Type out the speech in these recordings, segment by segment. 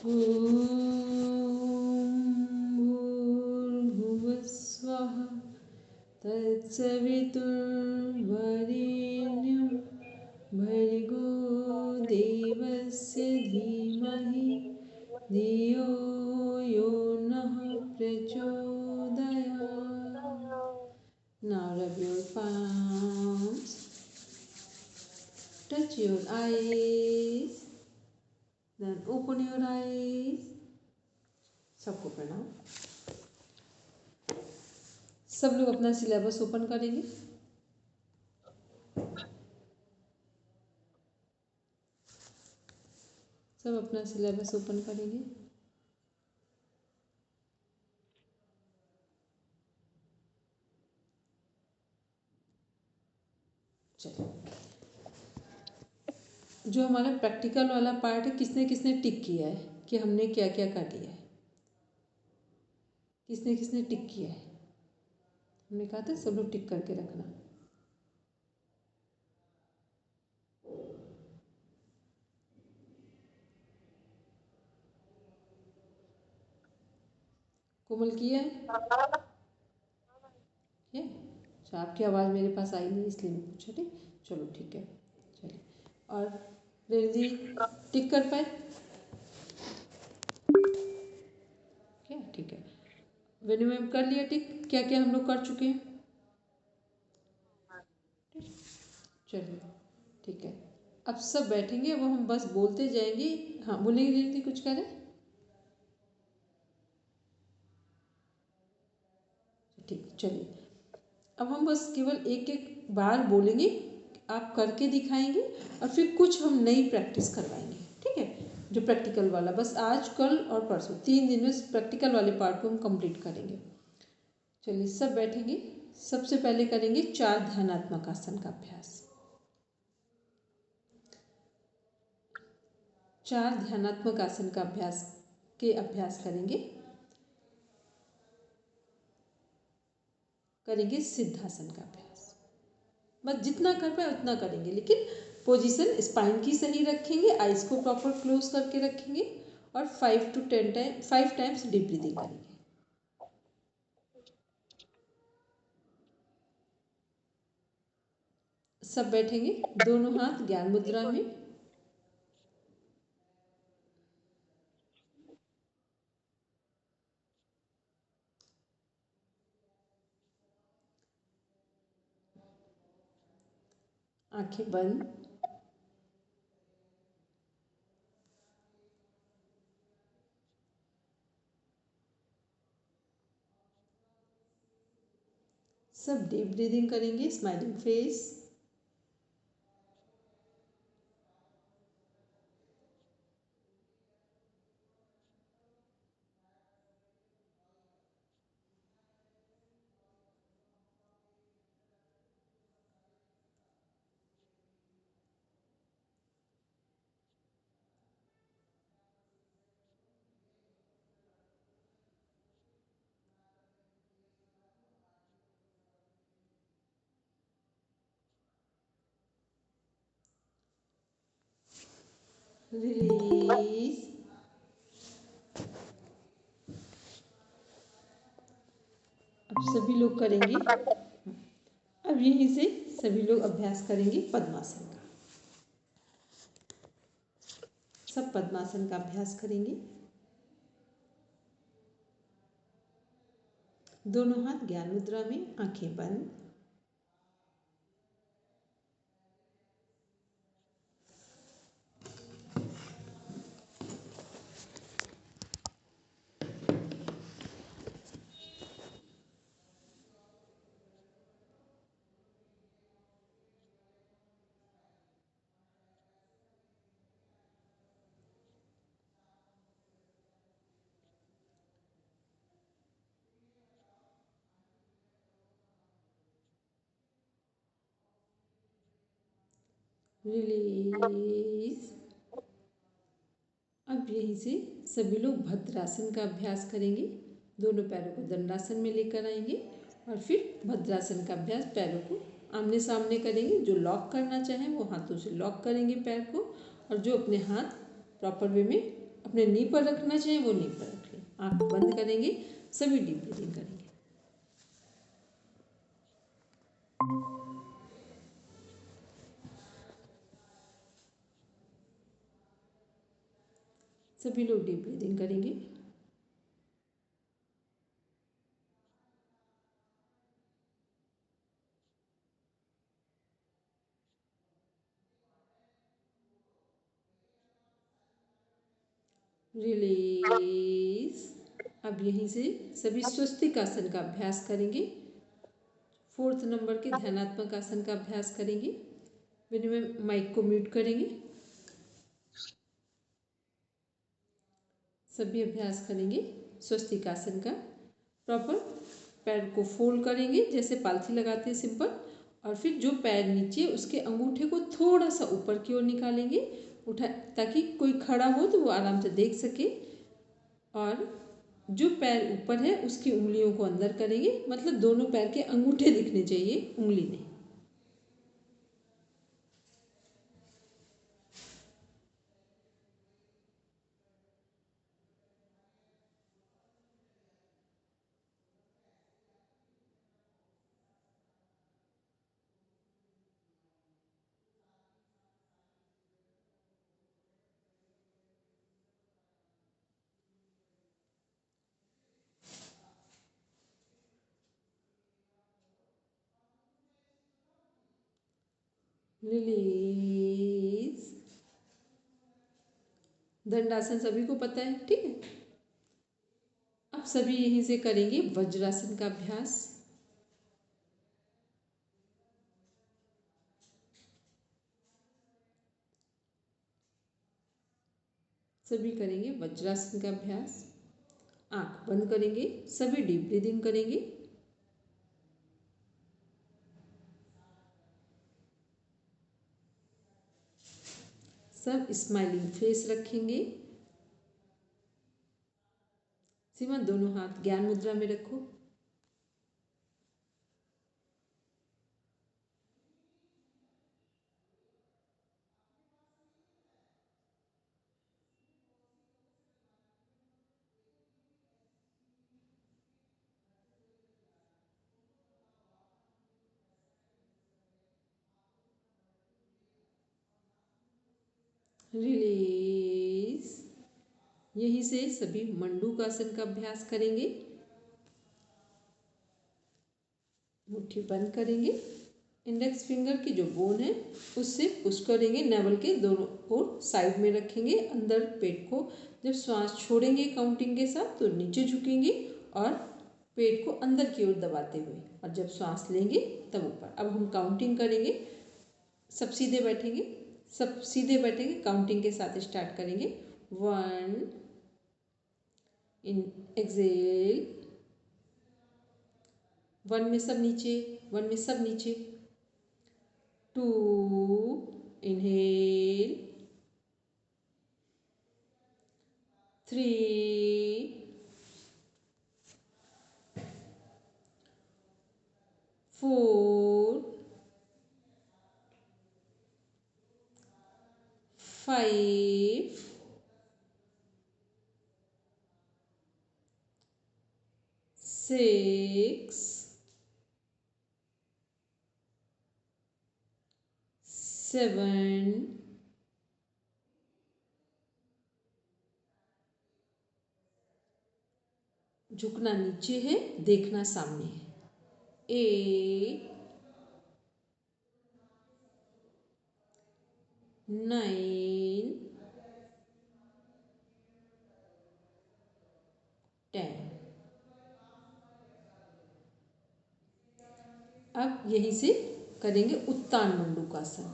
ॐ भूर्भुवः स्वः तत्सवितुर्वरेण्यं भर्गो देवस्य धीमहि धियो यो नः प्रचोदयात्. Now rub your palms, touch your eyes, then open your eyes. सबको प्रणाम. सब लोग अपना सिलेबस ओपन करेंगे. सब अपना सिलेबस ओपन करेंगे. चलो, जो हमारा प्रैक्टिकल वाला पार्ट है, किसने किसने टिक किया है कि हमने क्या क्या कर लिया है? किसने किसने टिक किया है? हमने कहा था सब लोग टिक करके रखना. कोमल किया है? अच्छा, आपकी आवाज़ मेरे पास आई नहीं इसलिए मैं पूछा. ठीक, चलो ठीक है. चलिए, और रेजी टिक कर पाए? क्या? ठीक है. वेन्यू मैम कर लिया टिक? क्या क्या हम लोग कर चुके हैं? चलिए ठीक है. अब सब बैठेंगे. अब हम बस बोलते जाएंगे. हाँ, बोलेंगे रेजी, कुछ कह रहे? ठीक, चलिए. अब हम बस केवल एक एक बार बोलेंगे, आप करके दिखाएंगे और फिर कुछ हम नई प्रैक्टिस करवाएंगे. ठीक है, जो प्रैक्टिकल वाला, बस आज कल और परसों 3 दिन में प्रैक्टिकल वाले पार्ट को हम कंप्लीट करेंगे. चलिए, सब बैठेंगे. सबसे पहले करेंगे 4 ध्यानात्मक आसन का अभ्यास. 4 ध्यानात्मक आसन का अभ्यास करेंगे सिद्धासन का अभ्यास. बस जितना कर पाए उतना करेंगे, लेकिन पोजीशन स्पाइन की सही रखेंगे, आइज को प्रॉपर क्लोज करके रखेंगे और 5 टाइम्स डीप ब्रीदिंग करेंगे. सब बैठेंगे. दोनों हाथ ज्ञान मुद्रा में. आंखें बंद. सब डीप ब्रीदिंग करेंगे, स्माइलिंग फेस. रिलीज. अब सभी लोग करेंगे. अब यहीं से सभी लोग अभ्यास करेंगे पद्मासन का. सब पद्मासन का अभ्यास करेंगे. दोनों हाथ ज्ञान मुद्रा में, आंखें बंद. रिलीज. अब यहीं से सभी लोग भद्रासन का अभ्यास करेंगे. दोनों पैरों को दंडासन में लेकर आएंगे और फिर भद्रासन का अभ्यास. पैरों को आमने सामने करेंगे. जो लॉक करना चाहें वो हाथों से लॉक करेंगे पैर को, और जो अपने हाथ प्रॉपर वे में अपने नी पर रखना चाहें वो नी पर रख लें। आँख बंद करेंगे, सभी डीप ब्रीदिंग करेंगे। सभी लोग डीप ब्रीदिंग करेंगे। रिलीज। अब यहीं से सभी स्वस्तिक आसन का अभ्यास करेंगे। 4th नंबर के ध्यानात्मक आसन का अभ्यास करेंगे। मैंने माइक को म्यूट करेंगे। सभी अभ्यास करेंगे स्वस्तिक आसन का। प्रॉपर पैर को फोल्ड करेंगे जैसे पालथी लगाते हैं सिंपल, और फिर जो पैर नीचे उसके अंगूठे को थोड़ा सा ऊपर की ओर निकालेंगे, उठा, ताकि कोई खड़ा हो तो वो आराम से देख सके। और जो पैर ऊपर है उसकी उंगलियों को अंदर करेंगे, मतलब दोनों पैर के अंगूठे दिखने चाहिए, उंगली नहीं। रिलीज। दंडासन सभी को पता है, ठीक है। अब सभी यहीं से करेंगे वज्रासन का अभ्यास। सभी करेंगे वज्रासन का अभ्यास। आंख बंद करेंगे, सभी डीप ब्रीदिंग करेंगे। सब स्माइलिंग फेस रखेंगे। सीमा दोनों हाथ ज्ञान मुद्रा में रखो। रिलीज। यहीं से सभी मंडूकासन का अभ्यास करेंगे। मुट्ठी बंद करेंगे, इंडेक्स फिंगर की जो बोन है उससे पुश करेंगे, नेवल के दोनों ओर साइड में रखेंगे अंदर पेट को। जब श्वास छोड़ेंगे काउंटिंग के साथ तो नीचे झुकेंगे और पेट को अंदर की ओर दबाते हुए, और जब श्वास लेंगे तब ऊपर। अब हम काउंटिंग करेंगे। सब सीधे बैठेंगे, सब सीधे बैठेंगे, काउंटिंग के साथ स्टार्ट करेंगे। 1 इन एक्सेल, 1 में सब नीचे, 1 में सब नीचे। 2 इनहेल, 3 4 5 6 7 झुकना नीचे है, देखना सामने है। 8 9 10। अब यहीं से करेंगे उत्तान मंडूकासन।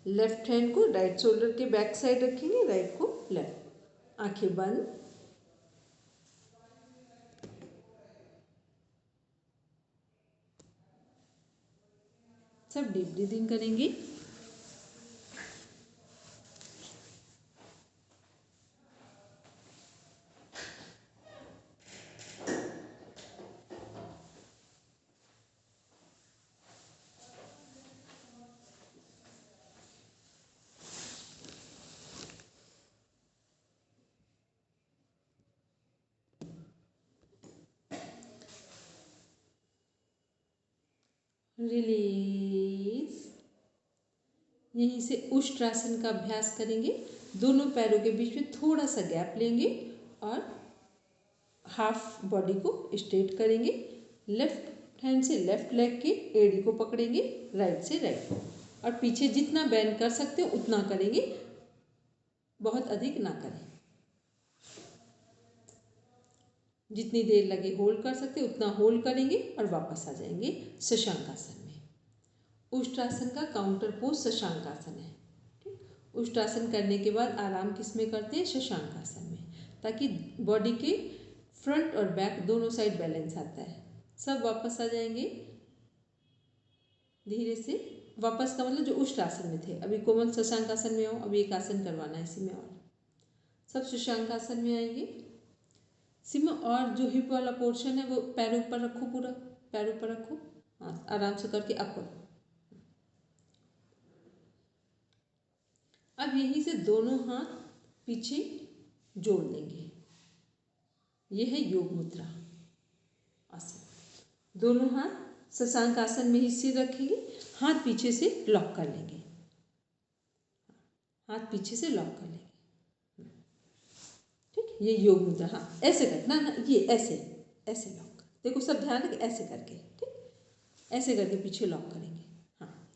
लेफ्ट हैंड को राइट शोल्डर के बैक साइड रखेंगे, राइट को लेफ्ट। आंखें बंद। सब डीप ब्रीदिंग करेंगे। रिलीज। यहीं से उष्ट्रासन का अभ्यास करेंगे। दोनों पैरों के बीच में थोड़ा सा गैप लेंगे और हाफ बॉडी को स्ट्रेट करेंगे। लेफ्ट हैंड से लेफ्ट लेग के एड़ी को पकड़ेंगे, राइट से राइट को, और पीछे जितना बेंड कर सकते हो उतना करेंगे, बहुत अधिक ना करें। जितनी देर लगे होल्ड कर सकते उतना होल्ड करेंगे और वापस आ जाएंगे शशांकासन में। उष्ट्रासन का काउंटर पोज शशांकासन है। ठीक, उष्ट्रासन करने के बाद आराम किस में करते हैं? शशांकासन में, ताकि बॉडी के फ्रंट और बैक दोनों साइड बैलेंस आता है। सब वापस आ जाएंगे धीरे से। वापस का मतलब जो उष्ट्रासन में थे, अभी कोमल शशांकासन में हो, अभी एक आसन करवाना है इसी में, और सब शशांकासन में आएंगे। सिमा, और जो हिप वाला पोर्शन है वो पैरों ऊपर रखो, पूरा पैरों ऊपर रखो, हाँ आराम से करके अप करो। अब यहीं से दोनों हाथ पीछे जोड़ लेंगे। यह है योग मुद्रा आसन। दोनों हाथ शशांक आसन में ही सिर रखेंगे, हाथ पीछे से लॉक कर लेंगे, हाथ पीछे से लॉक कर लेंगे। ठीक, ये योग मुद्रा। हाँ ऐसे करना ना, ये ऐसे ऐसे लॉक, देखो सब ध्यान रखें, ऐसे करके। ठीक, ऐसे करके पीछे लॉक करेंगे। हाँ,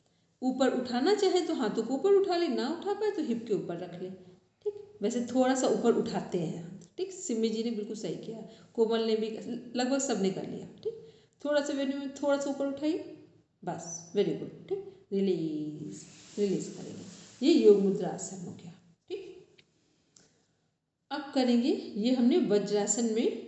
ऊपर उठाना चाहे तो हाथों को ऊपर उठा ले, ना उठा पाए तो हिप के ऊपर रख ले। ठीक, वैसे थोड़ा सा ऊपर उठाते हैं हाथ। ठीक, सिमी जी ने बिल्कुल सही किया, कोमल ने भी, लगभग सब ने कर लिया। ठीक, थोड़ा सा वेन्यू में थोड़ा सा ऊपर उठाइए, बस, वेरी गुड। ठीक, रिलीज, रिलीज करेंगे। ये योग मुद्रा आसन हो गया। ठीक, अब करेंगे, ये हमने वज्रासन में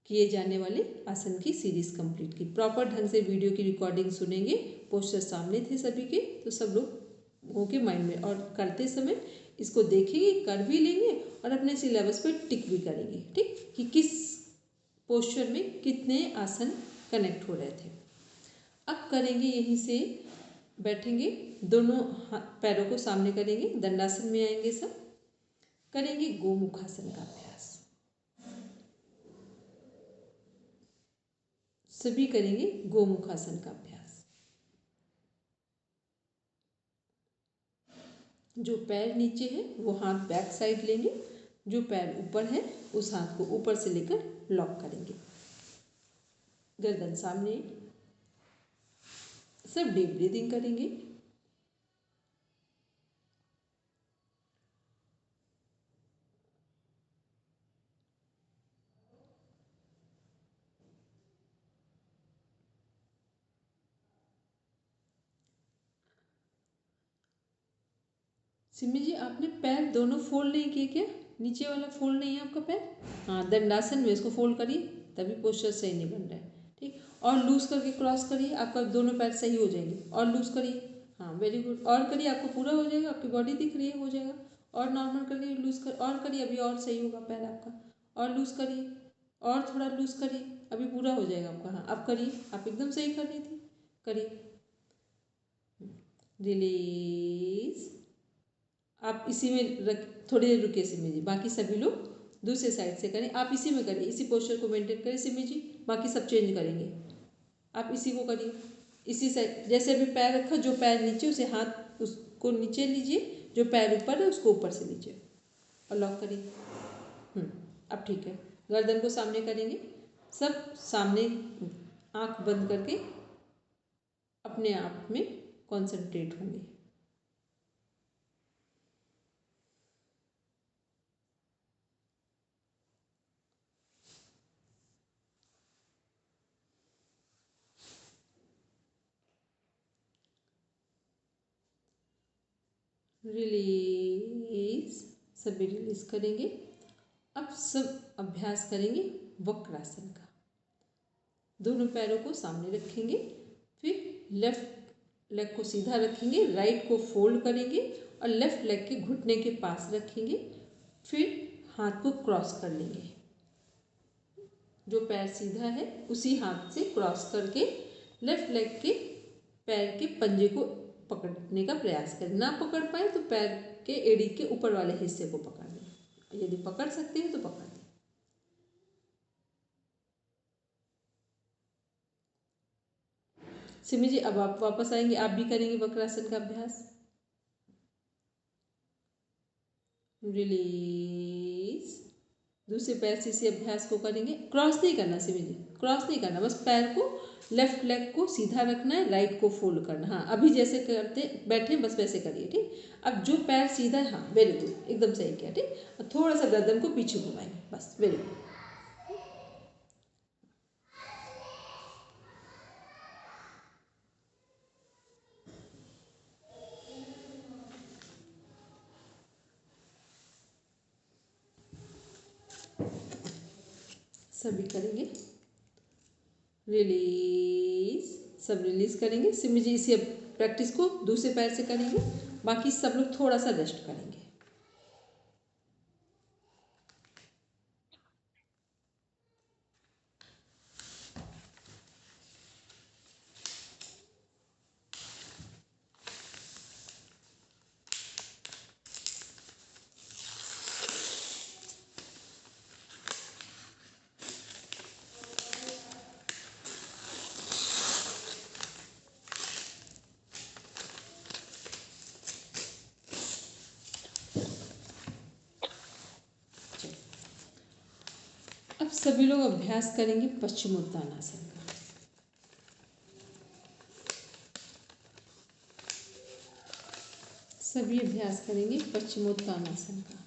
किए जाने वाले आसन की सीरीज कंप्लीट की। प्रॉपर ढंग से वीडियो की रिकॉर्डिंग सुनेंगे, पोस्टर सामने थे सभी के, तो सब लोगों के माइंड में, और करते समय इसको देखेंगे, कर भी लेंगे और अपने सिलेबस पर टिक भी करेंगे। ठीक, कि किस पोस्चर में कितने आसन कनेक्ट हो रहे थे। अब करेंगे, यहीं से बैठेंगे, दोनों पैरों को सामने करेंगे, दंडासन में आएंगे, सब करेंगे गोमुखासन का अभ्यास। सभी करेंगे गोमुखासन का अभ्यास। जो पैर नीचे है वो हाथ बैक साइड लेंगे, जो पैर ऊपर है उस हाथ को ऊपर से लेकर लॉक करेंगे, गर्दन सामने। सब डीप ब्रीदिंग करेंगे। सिमी जी, आपने पैर दोनों फोल्ड नहीं किए क्या? नीचे वाला फोल्ड नहीं है आपका पैर? हाँ, दंडासन में इसको फोल्ड करिए, तभी पोस्चर सही नहीं बन रहा है। ठीक, और लूज करके क्रॉस करिए, आपका दोनों पैर सही हो जाएंगे। और लूज करिए, हाँ वेरी गुड, और करिए, आपको पूरा हो जाएगा, आपकी बॉडी दिख रही है, हो जाएगा। और नॉर्मल करिए, लूज कर, और करिए, अभी और सही होगा पैर आपका। और लूज करिए, और थोड़ा लूज करिए, अभी पूरा हो जाएगा आपका। हाँ अब करिए, आप एकदम सही कर रही थी, करिए। रिलीज। आप इसी में रख, थोड़ी देर रुकिए सिमी जी, बाकी सभी लोग दूसरे साइड से करें, आप इसी में करिए, इसी पोस्चर को मेंटेन करें सिमी जी, बाकी सब चेंज करेंगे। आप इसी को करिए, इसी साइड, जैसे अभी पैर रखा, जो पैर नीचे उसे हाथ उसको नीचे लीजिए, जो पैर ऊपर है उसको ऊपर से लीजिए और लॉक करिए। अब ठीक है, गर्दन को सामने करेंगे, सब सामने, आंख बंद करके अपने आप में कॉन्सेंट्रेट होंगे। रिलीज, सभी रिलीज करेंगे। अब सब अभ्यास करेंगे वक्रासन का। दोनों पैरों को सामने रखेंगे, फिर लेफ्ट लेग को सीधा रखेंगे, राइट को फोल्ड करेंगे और लेफ्ट लेग के घुटने के पास रखेंगे, फिर हाथ को क्रॉस कर लेंगे। जो पैर सीधा है उसी हाथ से क्रॉस करके लेफ्ट लेग के पैर के पंजे को पकड़ने का प्रयास करें। ना पकड़ पाए तो पैर के एड़ी के ऊपर वाले हिस्से को पकड़ लें, यदि पकड़ सकते हैं तो पकड़ लें। सिमी जी अब आप वापस आएंगे, आप भी करेंगे वक्रासन का अभ्यास। रिलीज, दूसरे पैर से इसी अभ्यास को करेंगे। क्रॉस नहीं करना सिमी जी, क्रॉस नहीं करना, बस पैर को लेफ्ट लेग को सीधा रखना है, राइट को फोल्ड करना। हाँ अभी जैसे करते बैठे बस वैसे करिए, ठीक। अब जो पैर सीधा है, हाँ वेरी गुड, एकदम सही किया, ठीक। और थोड़ा सा गर्दन को पीछे घुमाएंगे, बस वेरी गुड। सभी करेंगे। रिलीज, सब रिलीज करेंगे। सिमी जी इसी प्रैक्टिस को दूसरे पैर से करेंगे, बाकी सब लोग थोड़ा सा रेस्ट करेंगे। अब सभी लोग अभ्यास करेंगे पश्चिमोत्तानासन का। सभी अभ्यास करेंगे पश्चिमोत्तानासन का।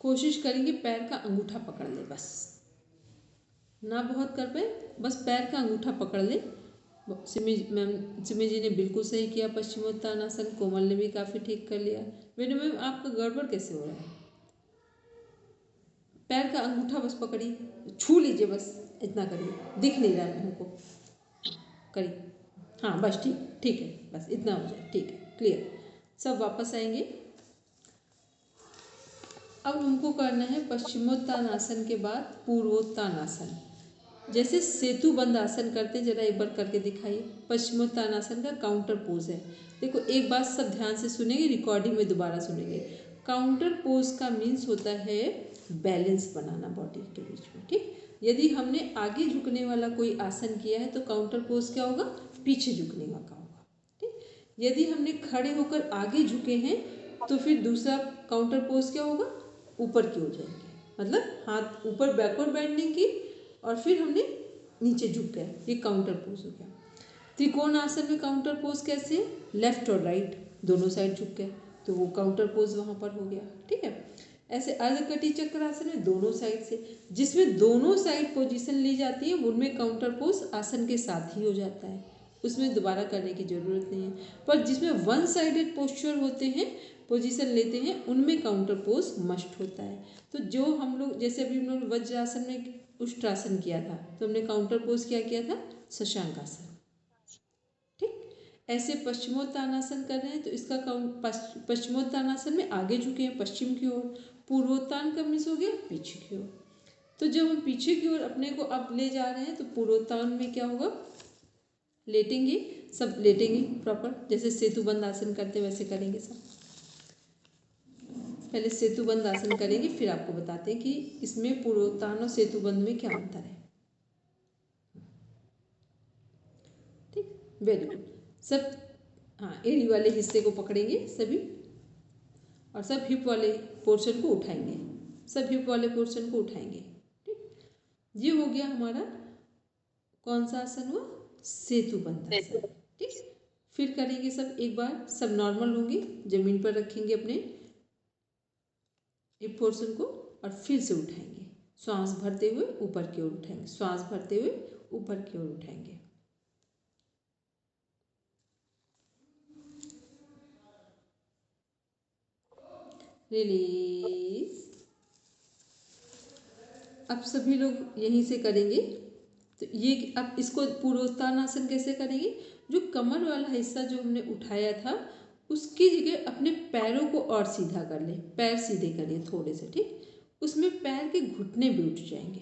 कोशिश करेंगे पैर का अंगूठा पकड़ ले, बस ना बहुत कर पाए, बस पैर का अंगूठा पकड़ ले। सिमी जी ने बिल्कुल सही किया पश्चिमोत्तानासन, कोमल ने भी काफ़ी ठीक कर लिया। मैम आपका गड़बड़ कैसे हो रहा है? पैर का अंगूठा बस पकड़िए, छू लीजिए, बस इतना करिए, दिख नहीं रहा है हमको, करिए। हाँ बस ठीक, ठीक है, बस इतना हो जाए, ठीक है, क्लियर। सब वापस आएंगे। अब हमको करना है पश्चिमोत्तानासन के बाद पूर्वोत्तानासन। जैसे सेतु बंद आसन करते हैं, जरा एक बार करके दिखाइए। पश्चिमोत्तानासन का काउंटर पोज है। देखो एक बात सब ध्यान से सुनेंगे, रिकॉर्डिंग में दोबारा सुनेंगे। काउंटर पोज का मीन्स होता है बैलेंस बनाना बॉडी के बीच में, ठीक। यदि हमने आगे झुकने वाला कोई आसन किया है तो काउंटर पोज क्या होगा? पीछे झुकने का होगा, ठीक। यदि हमने खड़े होकर आगे झुके हैं तो फिर दूसरा काउंटर पोज क्या होगा? ऊपर की हो जाएंगे, मतलब हाथ ऊपर बैकवर्ड बेंडिंग की और फिर हमने नीचे झुक गए, ये काउंटर पोज हो गया। त्रिकोण आसन में काउंटर पोज कैसे है? लेफ्ट और राइट दोनों साइड झुक गए, तो वो काउंटर पोज वहाँ पर हो गया, ठीक है। ऐसे अर्धकटी चक्र आसन में दोनों साइड से, जिसमें दोनों साइड पोजीशन ली जाती है उनमें काउंटर पोज आसन के साथ ही हो जाता है, उसमें दोबारा करने की जरूरत नहीं है। पर जिसमें वन साइडेड पोस्चर होते हैं, पोजीशन लेते हैं, उनमें काउंटर पोज मस्ट होता है। तो जो हम लोग जैसे अभी हम लोग वज्रासन में उष्ट्रासन किया था तो हमने काउंटर पोज क्या किया था? शशांकासन, ठीक। ऐसे पश्चिमोत्तानासन कर रहे हैं तो इसका काउंट पश्चिमोत्तानासन में आगे झुके हैं पश्चिम की ओर, पूर्वोत्तान का मीन्स हो गया पीछे की ओर। तो जब हम पीछे की ओर अपने को अब ले जा रहे हैं तो पूर्वोत्तान में क्या होगा? लेटेंगे, सब लेटेंगे प्रॉपर, जैसे सेतुबंद आसन करते वैसे करेंगे सब। पहले सेतुबंद आसन करेंगे, फिर आपको बताते हैं कि इसमें पूर्वोत्तान और सेतुबंद में क्या अंतर है, ठीक। Very good. सब हाँ एड़ी वाले हिस्से को पकड़ेंगे सभी, और सब हिप वाले पोर्शन को उठाएंगे, सब हिप वाले पोर्शन को उठाएंगे, ठीक। ये हो गया हमारा कौन सा आसन हुआ? सेतुबंद आसन, ठीक। फिर करेंगे सब एक बार, सब नॉर्मल होंगे, जमीन पर रखेंगे अपने हिप पोर्शन को और फिर से उठाएंगे, श्वास भरते हुए ऊपर की ओर उठाएंगे, श्वास भरते हुए ऊपर की ओर उठाएंगे। रिलीज। अब सभी लोग यहीं से करेंगे, तो ये अब इसको पूर्वोत्तानासन कैसे करेंगे? जो कमर वाला हिस्सा जो हमने उठाया था उसकी जगह अपने पैरों को और सीधा कर ले, पैर सीधे करिए थोड़े से, ठीक। उसमें पैर के घुटने भी उठ जाएंगे,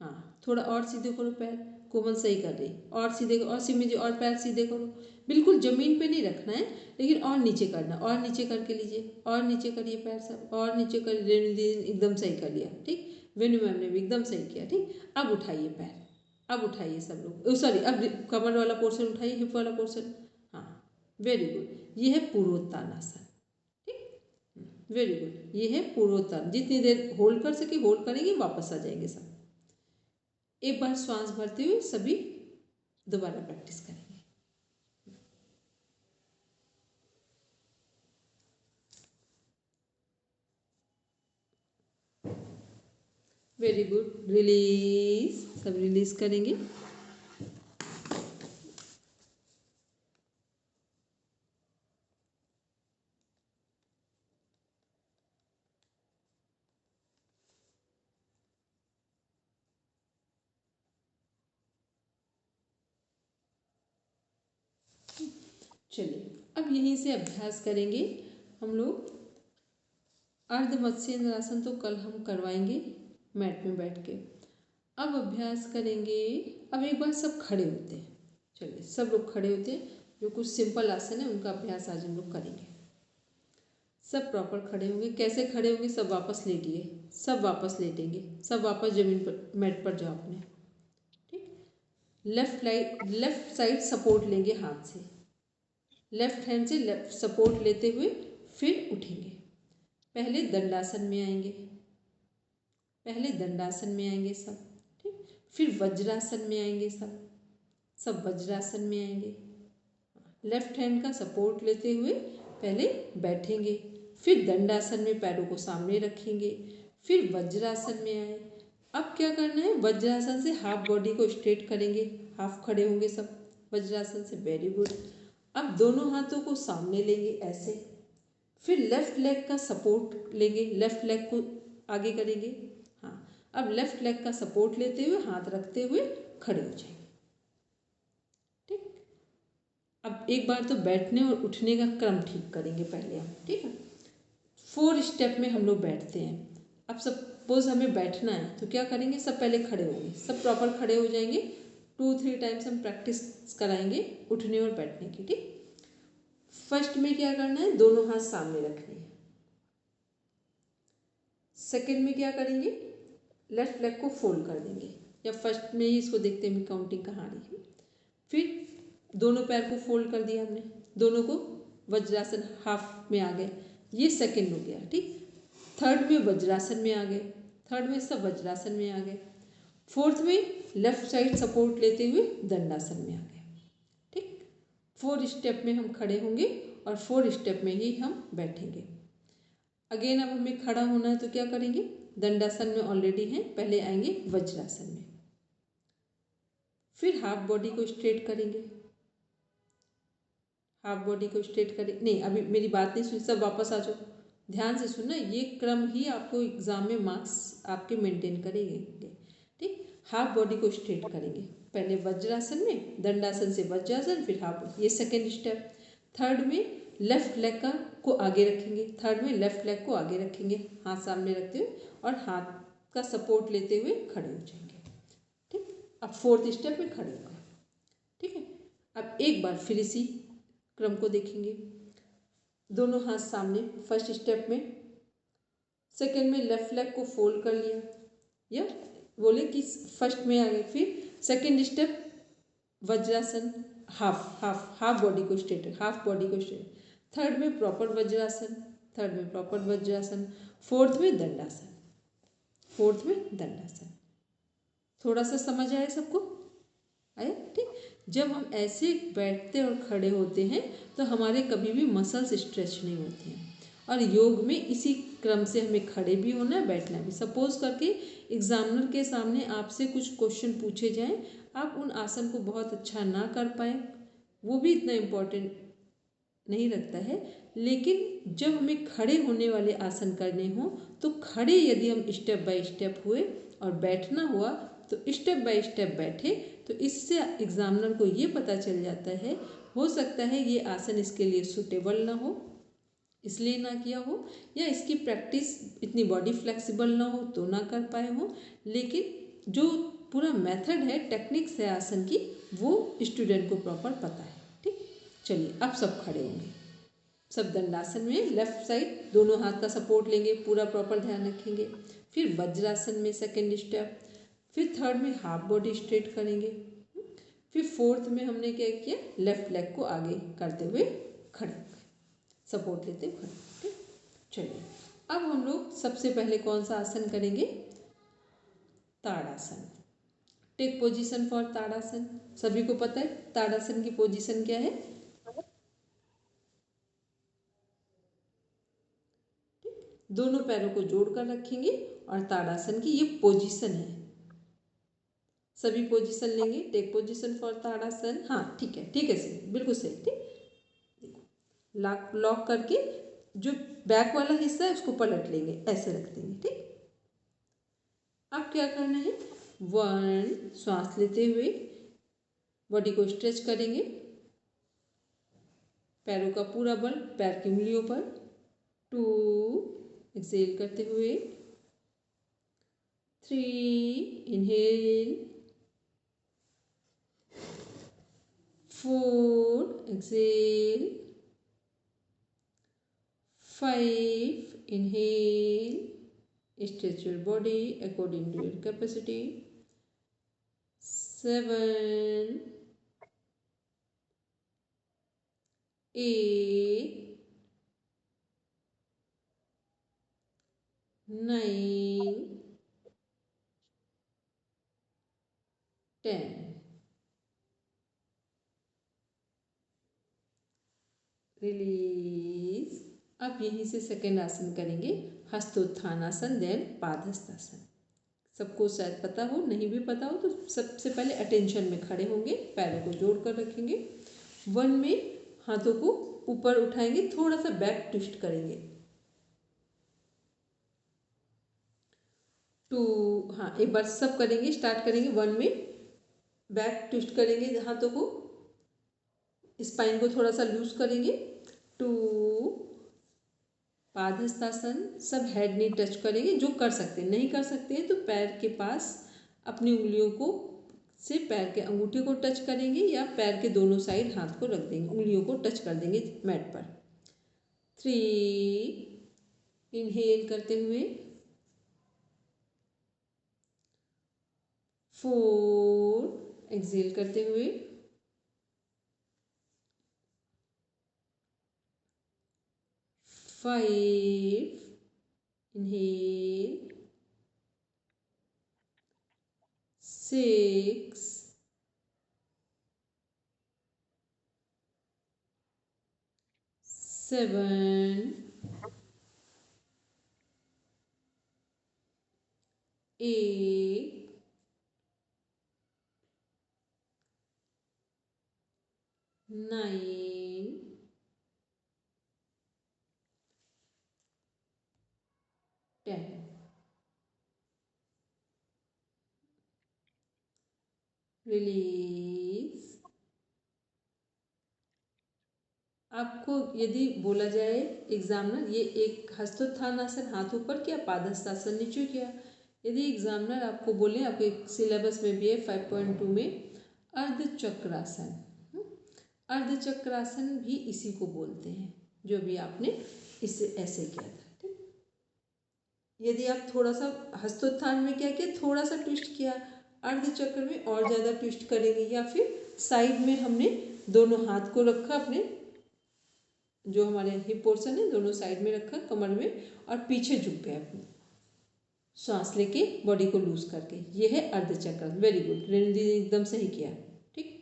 हाँ, थोड़ा और सीधे करो पैर। कोमल सही कर रही, और सीधे और सिमी जी, और पैर सीधे करो। बिल्कुल जमीन पे नहीं रखना है, लेकिन और नीचे करना, और नीचे करके लीजिए, और नीचे करिए पैर सब, और नीचे करिए। रेणु दी एकदम सही कर लिया, ठीक। वेणु मैम ने भी एकदम सही किया, ठीक। अब उठाइए पैर, अब उठाइए सब लोग, सॉरी, अब कमर वाला पोर्शन उठाइए, हिप वाला पोर्शन। हाँ, वेरी गुड। ये है पूर्वोत्तानासन, ठीक। वेरी गुड, ये है पूर्वोत्तान। जितनी देर होल्ड कर सके होल्ड करेंगे, वापस आ जाएंगे सब। एक बार श्वास भरते हुए सभी दोबारा प्रैक्टिस करेंगे। वेरी गुड, रिलीज, सब रिलीज करेंगे। चलिए, अब यहीं से अभ्यास करेंगे हम लोग। अर्ध मत्स्येंद्रासन तो कल हम करवाएंगे मैट में बैठ के। अब अभ्यास करेंगे। अब एक बार सब खड़े होते हैं। चलिए, सब लोग खड़े होते हैं। जो कुछ सिंपल आसन है उनका अभ्यास आज हम लोग करेंगे। सब प्रॉपर खड़े होंगे। कैसे खड़े होंगे? सब वापस लेटिए, सब वापस लेटेंगे, सब वापस जमीन पर मैट पर जाओ अपने, ठीक। लेफ्ट साइड सपोर्ट लेंगे हाथ से, लेफ्ट हैंड से लेफ्ट सपोर्ट लेते हुए फिर उठेंगे। पहले दंडासन में आएंगे, पहले दंडासन में आएंगे सब, ठीक। फिर वज्रासन में आएंगे सब, सब वज्रासन में आएंगे। लेफ्ट हैंड का सपोर्ट लेते हुए पहले बैठेंगे, फिर दंडासन में पैरों को सामने रखेंगे, फिर वज्रासन में आए। अब क्या करना है? वज्रासन से हाफ बॉडी को स्ट्रेट करेंगे, हाफ खड़े होंगे सब वज्रासन से। Very good. अब दोनों हाथों को सामने लेंगे ऐसे, फिर लेफ्ट लेग का सपोर्ट लेंगे, लेफ्ट लेग को आगे करेंगे। हाँ, अब लेफ्ट लेग का सपोर्ट लेते हुए हाथ रखते हुए खड़े हो जाएंगे, ठीक। अब एक बार तो बैठने और उठने का क्रम ठीक करेंगे पहले हम, ठीक है। 4 स्टेप में हम लोग बैठते हैं। अब सपोज हमें बैठना है तो क्या करेंगे? सब पहले खड़े होंगे, सब प्रॉपर खड़े हो जाएंगे। 2-3 टाइम्स हम प्रैक्टिस कराएंगे उठने और बैठने की, ठीक। फर्स्ट में क्या करना है? दोनों हाथ सामने रखने हैं। सेकंड में क्या करेंगे? लेफ्ट लेग को फोल्ड कर देंगे, या फर्स्ट में ही इसको देखते हैं काउंटिंग कहाँ आ रही है। फिर दोनों पैर को फोल्ड कर दिया हमने, दोनों को वज्रासन हाफ में आ गए, ये सेकंड हो गया, ठीक। थर्ड में वज्रासन में आ गए, थर्ड में सब वज्रासन में आ गए। फोर्थ में लेफ्ट साइड सपोर्ट लेते हुए दंडासन में आ गए, ठीक। 4 स्टेप में हम खड़े होंगे और 4 स्टेप में ही हम बैठेंगे। अगेन अब हमें खड़ा होना है तो क्या करेंगे? दंडासन में ऑलरेडी हैं, पहले आएंगे वज्रासन में, फिर हाफ बॉडी को स्ट्रेट करेंगे, हाफ बॉडी को स्ट्रेट करें। नहीं, अभी मेरी बात नहीं सुनी, सब वापस आ जाओ, ध्यान से सुनना। ये क्रम ही आपको एग्जाम में मार्क्स आपके मेंटेन करेंगे, ठीक। हाफ बॉडी को स्ट्रेट करेंगे, पहले वज्रासन में, दंडासन से वज्रासन, फिर हाफ, ये सेकेंड स्टेप। थर्ड में लेफ्ट लेग का को आगे रखेंगे, थर्ड में लेफ्ट लेग को आगे रखेंगे, हाथ सामने रखते हुए, और हाथ का सपोर्ट लेते हुए खड़े हो जाएंगे, ठीक। अब फोर्थ स्टेप में खड़े हो गए, ठीक है। अब एक बार फिर इसी क्रम को देखेंगे। दोनों हाथ सामने फर्स्ट स्टेप में, सेकंड में लेफ्ट लेग को फोल्ड कर लिया, या बोले कि फर्स्ट में आ गए। फिर second step vajrasana, half half half body को स्ट्रेट, हाफ बॉडी को स्ट्रेट। थर्ड में प्रॉपर वज्रासन, थर्ड में प्रॉपर वज्रासन। फोर्थ में दंडासन, फोर्थ में दंडासन। थोड़ा सा समझ आया सबको? आया, ठीक। जब हम ऐसे बैठते और खड़े होते हैं तो हमारे कभी भी मसल्स स्ट्रेच नहीं होते हैं। और योग में इसी क्रम से हमें खड़े भी होना है, बैठना भी। सपोज करके एग्जामिनर के सामने आपसे कुछ क्वेश्चन पूछे जाएं, आप उन आसन को बहुत अच्छा ना कर पाए, वो भी इतना इम्पोर्टेंट नहीं रखता है। लेकिन जब हमें खड़े होने वाले आसन करने हों तो खड़े यदि हम स्टेप बाय स्टेप हुए और बैठना हुआ तो स्टेप बाय स्टेप बैठे, तो इससे एग्जामिनर को ये पता चल जाता है, हो सकता है ये आसन इसके लिए सूटेबल ना हो, इसलिए ना किया हो, या इसकी प्रैक्टिस इतनी बॉडी फ्लेक्सिबल ना हो तो ना कर पाए हो, लेकिन जो पूरा मेथड है, टेक्निक्स है आसन की, वो स्टूडेंट को प्रॉपर पता है। ठीक, चलिए अब सब खड़े होंगे। सब दंडासन में लेफ्ट साइड दोनों हाथ का सपोर्ट लेंगे, पूरा प्रॉपर ध्यान रखेंगे। फिर वज्रासन में सेकेंड स्टेप, फिर थर्ड में हाफ बॉडी स्ट्रेट करेंगे, फिर फोर्थ में हमने क्या किया, लेफ्ट लेग को आगे करते हुए खड़े, सपोर्ट लेते हुए खड़े। ठीक, चलिए अब हम लोग सबसे पहले कौन सा आसन करेंगे, ताड़ासन। टेक पोजीशन फॉर ताड़ासन। सभी को पता है ताड़ासन की पोजीशन क्या है। दोनों पैरों को जोड़कर रखेंगे और ताड़ासन की ये पोजीशन है। सभी पोजीशन लेंगे। टेक पोजीशन फॉर ताड़ासन। हाँ ठीक है, ठीक है, सही, बिल्कुल सही। ठीक, देखो लॉक लॉक करके जो बैक वाला हिस्सा है उसको पलट लेंगे, ऐसे रख देंगे। ठीक, अब क्या करना है, 1 श्वास लेते हुए बॉडी को स्ट्रेच करेंगे, पैरों का पूरा बल पैर की उंगलियों पर। 2 एक्सेल करते हुए, 3 inhale, 4 Excel, 5 inhale, stretch your body according to your capacity, 7 8 9 10 release. अब यहीं से सेकेंड आसन करेंगे, हस्तोत्थानासन, देन पादहस्तासन। सबको शायद पता हो, नहीं भी पता हो तो सबसे पहले अटेंशन में खड़े होंगे, पैरों को जोड़ कर रखेंगे। 1 में हाथों को ऊपर उठाएंगे, थोड़ा सा बैक ट्विस्ट करेंगे। 2, हाँ एक बार सब करेंगे, स्टार्ट करेंगे। 1 में बैक ट्विस्ट करेंगे हाथों को, स्पाइन को थोड़ा सा लूज करेंगे। 2 पादहस्तासन, सब हेड नी टच करेंगे, जो कर सकते हैं। नहीं कर सकते हैं तो पैर के पास अपनी उंगलियों को से पैर के अंगूठे को टच करेंगे या पैर के दोनों साइड हाथ को रख देंगे, उंगलियों को टच कर देंगे मैट पर। 3 इनहेल करते हुए, 4 एक्सेल करते हुए, 5 inhale, 6 7 8 9 10। रिलीज। आपको यदि बोला जाए एग्जामिनर, ये एक हस्तोत्थानासन हाथ ऊपर किया, पादहस्तासन नीचे किया, यदि एग्जामिनर आपको बोले, आपके सिलेबस में भी है 5.2 में, अर्धचक्रासन। अर्धचक्रासन भी इसी को बोलते हैं, जो भी आपने इसे ऐसे किया था। ठीक, यदि आप थोड़ा सा हस्तोत्थान में क्या किया, थोड़ा सा ट्विस्ट किया, अर्धचक्र में और ज़्यादा ट्विस्ट करेंगे, या फिर साइड में हमने दोनों हाथ को रखा, अपने जो हमारे हिप पोर्शन है दोनों साइड में रखा कमर में, और पीछे झुक गए अपने, सांस लेके बॉडी को लूज करके। ये है अर्धचक्र। वेरी गुड, रेणु जी ने एकदम सही किया। ठीक,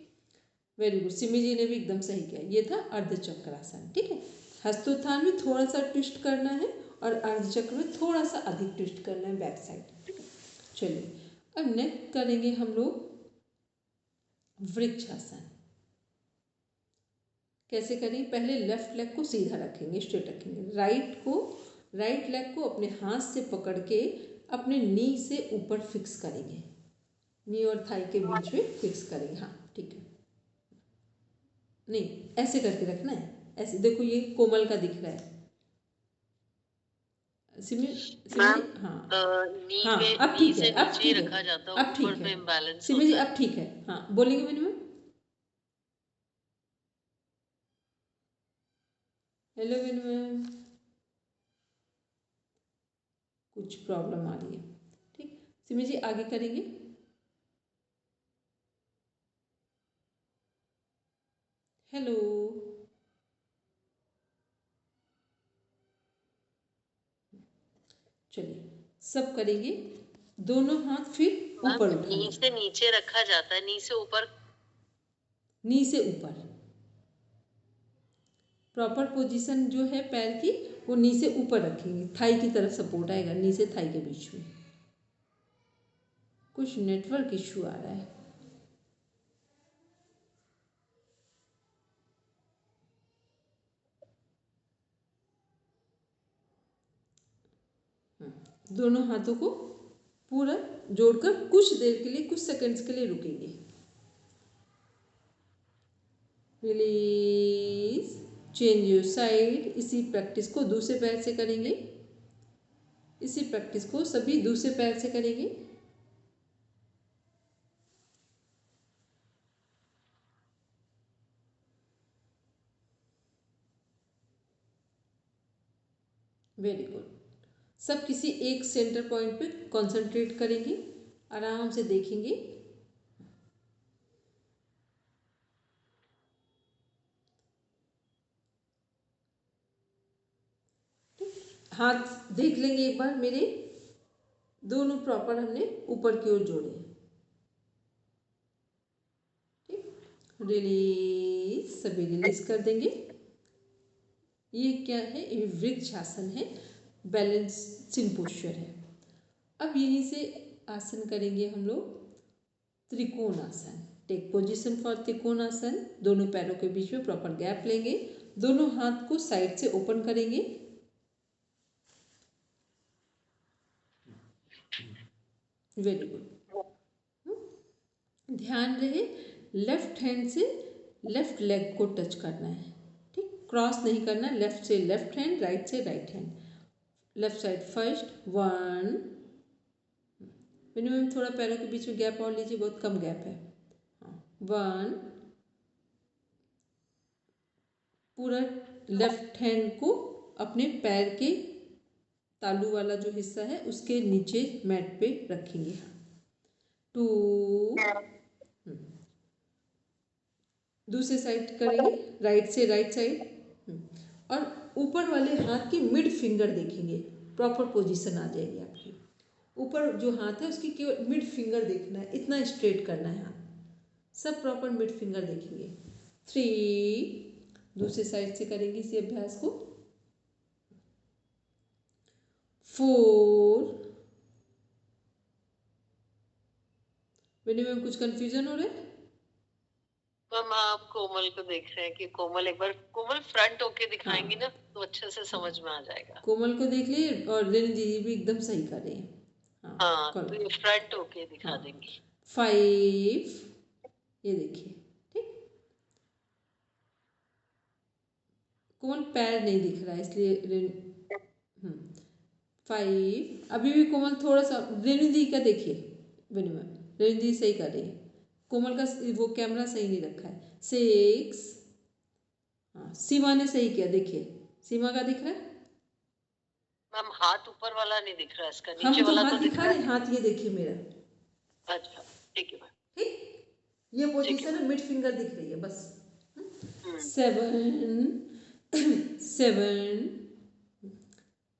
वेरी गुड, सिमी जी ने भी एकदम सही किया। ये था अर्धचक्रासन। ठीक है, हस्तोत्थान में थोड़ा सा ट्विस्ट करना है और अर्धचक्र में थोड़ा सा अधिक ट्विस्ट करना है बैक साइड। चलिए अब नेक्स्ट करेंगे हम लोग वृक्षासन। कैसे करें, पहले लेफ्ट लेग को सीधा रखेंगे, स्ट्रेट रखेंगे, राइट लेग को अपने हाथ से पकड़ के अपने नी से ऊपर फिक्स करेंगे, नी और थाई के बीच में फिक्स करेंगे। हाँ ठीक है, नहीं ऐसे करके रखना है, ऐसे देखो ये कोमल का दिख रहा है, सिमी सिमी मैम जी हाँ नी हाँ पे अब नी ठीक है, से अब नीचे ही ठीक है, रखा जाता है, अब ऊपर ठीक है पे इम्बैलेंस सिमी जी, होता है। अब ठीक है। हाँ बोलेंगे मैंने। हेलो मैम, कुछ प्रॉब्लम आ रही है। ठीक, सिमी जी आगे करेंगे। हेलो, चलिए सब करेंगे। दोनों हाथ फिर मैम ऊपर नी उठाइए, से नीचे रखा जाता है, नी से ऊपर। नी से ऊपर। प्रॉपर पोजीशन जो है पैर की, वो नी से ऊपर रखेंगे, थाई की तरफ सपोर्ट आएगा, नी से थाई के बीच में। कुछ नेटवर्क इशू आ रहा है। दोनों हाथों को पूरा जोड़कर कुछ देर के लिए, कुछ सेकंड्स के लिए रुकेंगे। Release, change your side. इसी प्रैक्टिस को दूसरे पैर से करेंगे। इसी प्रैक्टिस को सभी दूसरे पैर से करेंगे। Very good. सब किसी एक सेंटर पॉइंट पे कंसंट्रेट करेंगे, आराम से देखेंगे। हाथ देख लेंगे एक बार मेरे, दोनों प्रॉपर हमने ऊपर की ओर जोड़े। ठीक, रिलीज, सभी रिलीज कर देंगे। ये क्या है, ये वृक्षासन है, बैलेंसिंग पोस्चर है। अब यहीं से आसन करेंगे हम लोग त्रिकोण आसन। टेक पोजीशन फॉर त्रिकोण आसन। दोनों पैरों के बीच में प्रॉपर गैप लेंगे, दोनों हाथ को साइड से ओपन करेंगे। Very good. ध्यान रहे लेफ्ट हैंड से लेफ्ट लेग को टच करना है। ठीक, क्रॉस नहीं करना, लेफ्ट से लेफ्ट हैंड, राइट से right hand. Left side first, 1। Minimum थोड़ा पैरों के बीच में गैप और लीजिए, बहुत कम गैप है। 1। पूरा लेफ्ट हैंड को अपने पैर के तालू वाला जो हिस्सा है उसके नीचे मैट पे रखेंगे। 2। दूसरे साइड करेंगे, राइट से राइट साइड। और ऊपर वाले हाथ की मिड फिंगर देखेंगे, प्रॉपर पोजीशन आ जाएगी आपकी। ऊपर जो हाथ है उसकी केवल मिड फिंगर देखना है, इतना स्ट्रेट करना है हाथ, सब प्रॉपर मिड फिंगर देखेंगे। 3। दूसरे साइड से करेंगे इसी अभ्यास को। 4। मैंने कुछ कंफ्यूजन हो रहा है? मैम आप कोमल को देख रहे हैं कि कोमल, एक बार कोमल फ्रंट होके दिखाएंगी हाँ ना तो अच्छे से समझ में आ जाएगा। कोमल को देख लिए, और रेणु दीदी भी एकदम सही कर रहे हैं। हाँ हाँ तो करो। ये फ्रंट होके दिखा हाँ देंगी। 5, ये देखिए। ठीक, कोमल पैर नहीं दिख रहा है इसलिए 5। अभी भी कोमल थोड़ा सा, रेणु दीदी का देखिए, रेणु दीदी सही कर रही है, कोमल का वो कैमरा सही नहीं रखा है। 6। हाँ सीमा ने सही किया, देखिए सीमा का दिख रहा है। मैम हाथ ऊपर वाला नहीं दिख रहा, इसका हम नीचे तो वाला हाथ तो दिख दिखा रहा रहे, हाथ ये देखिए मेरा। है। अच्छा ठीक है मैम। ठीक, ये ठीक है पोजीशन मैम। है, मिड फिंगर दिख रही है बस। हम्म। 7 7।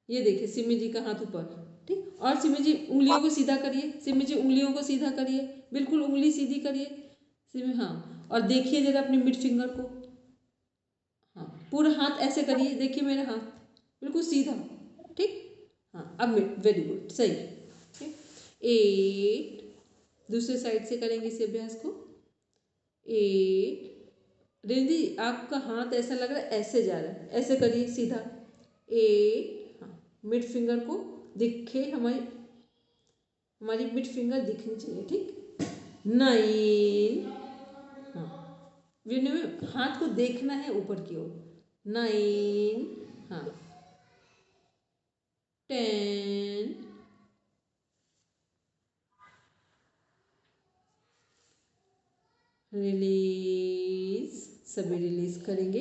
ये देखिए सिमी जी का हाथ ऊपर। ठीक, और सिमी जी उंगलियों को सीधा करिए, सिमी जी उंगलियों को सीधा करिए, बिल्कुल उंगली सीधी करिए सिमी। हाँ, और देखिए जरा अपनी मिड फिंगर को। हाँ पूरा हाथ ऐसे करिए, देखिए मेरा हाथ बिल्कुल सीधा। ठीक, हाँ अब वेरी गुड, सही। ठीक, 8। दूसरे साइड से करेंगे इस अभ्यास को। 8। रिंदी आपका हाथ ऐसा लग रहा है ऐसे जा रहा है, ऐसे करिए सीधा। 8। हाँ मिड फिंगर को दिखे, हमारी हमारी मिड फिंगर दिखनी चाहिए। ठीक, 9। हाँ हाथ को देखना है ऊपर की ओर। 9। हाँ 10, रिलीज, सभी रिलीज करेंगे।